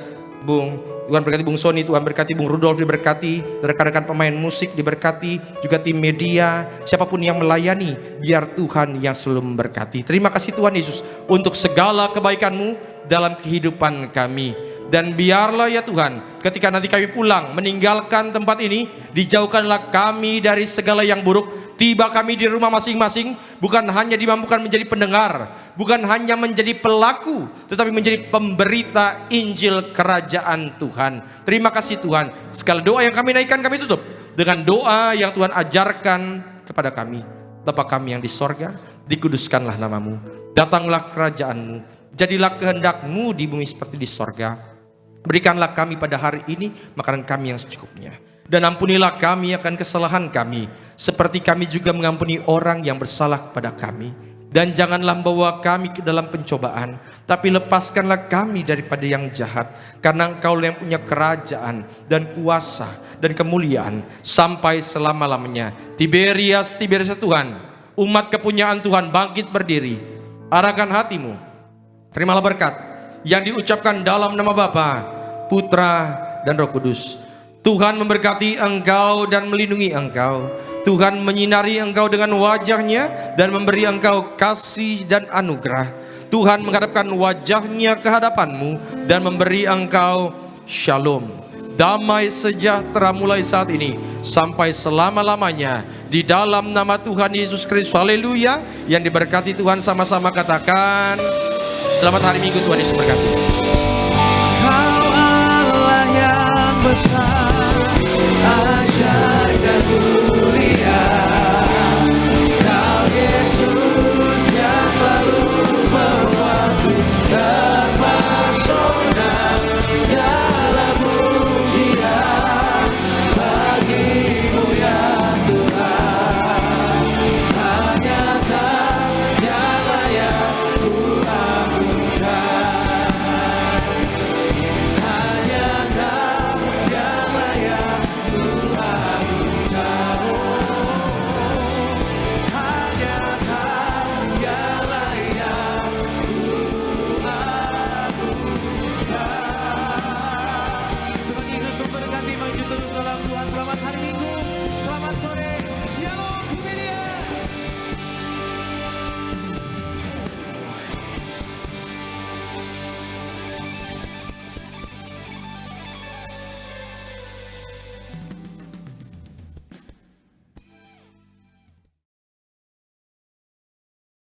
Tuhan berkati Bung Sony, Tuhan berkati Bung Rudolf, diberkati rekan-rekan pemain musik, diberkati juga tim media, siapapun yang melayani, biar Tuhan yang selalu memberkati. Terima kasih Tuhan Yesus untuk segala kebaikan-Mu dalam kehidupan kami. Dan biarlah ya Tuhan, ketika nanti kami pulang meninggalkan tempat ini, dijauhkanlah kami dari segala yang buruk. Tiba kami di rumah masing-masing, bukan hanya dimampukan menjadi pendengar, bukan hanya menjadi pelaku, tetapi menjadi pemberita Injil Kerajaan Tuhan. Terima kasih Tuhan. Segala doa yang kami naikkan, kami tutup dengan doa yang Tuhan ajarkan kepada kami. Bapa kami yang di sorga, dikuduskanlah namamu. Datanglah kerajaan-Mu, jadilah kehendak-Mu di bumi seperti di sorga. Berikanlah kami pada hari ini makanan kami yang secukupnya. Dan ampunilah kami akan kesalahan kami, seperti kami juga mengampuni orang yang bersalah kepada kami. Dan janganlah membawa kami ke dalam pencobaan, tapi lepaskanlah kami daripada yang jahat. Karena Engkau yang punya kerajaan dan kuasa dan kemuliaan sampai selama-lamanya. Tiberias Tuhan, umat kepunyaan Tuhan, bangkit berdiri, arahkan hatimu, terimalah berkat yang diucapkan dalam nama Bapa, Putra, dan Roh Kudus. Tuhan memberkati engkau dan melindungi engkau. Tuhan menyinari engkau dengan wajahnya dan memberi engkau kasih dan anugerah. Tuhan menghadapkan wajahnya ke hadapanmu dan memberi engkau shalom. Damai sejahtera mulai saat ini sampai selama-lamanya. Di dalam nama Tuhan Yesus Kristus, haleluya. Yang diberkati Tuhan sama-sama katakan, selamat hari Minggu, Tuhan Yesus berkati. Kau Allah yang besar.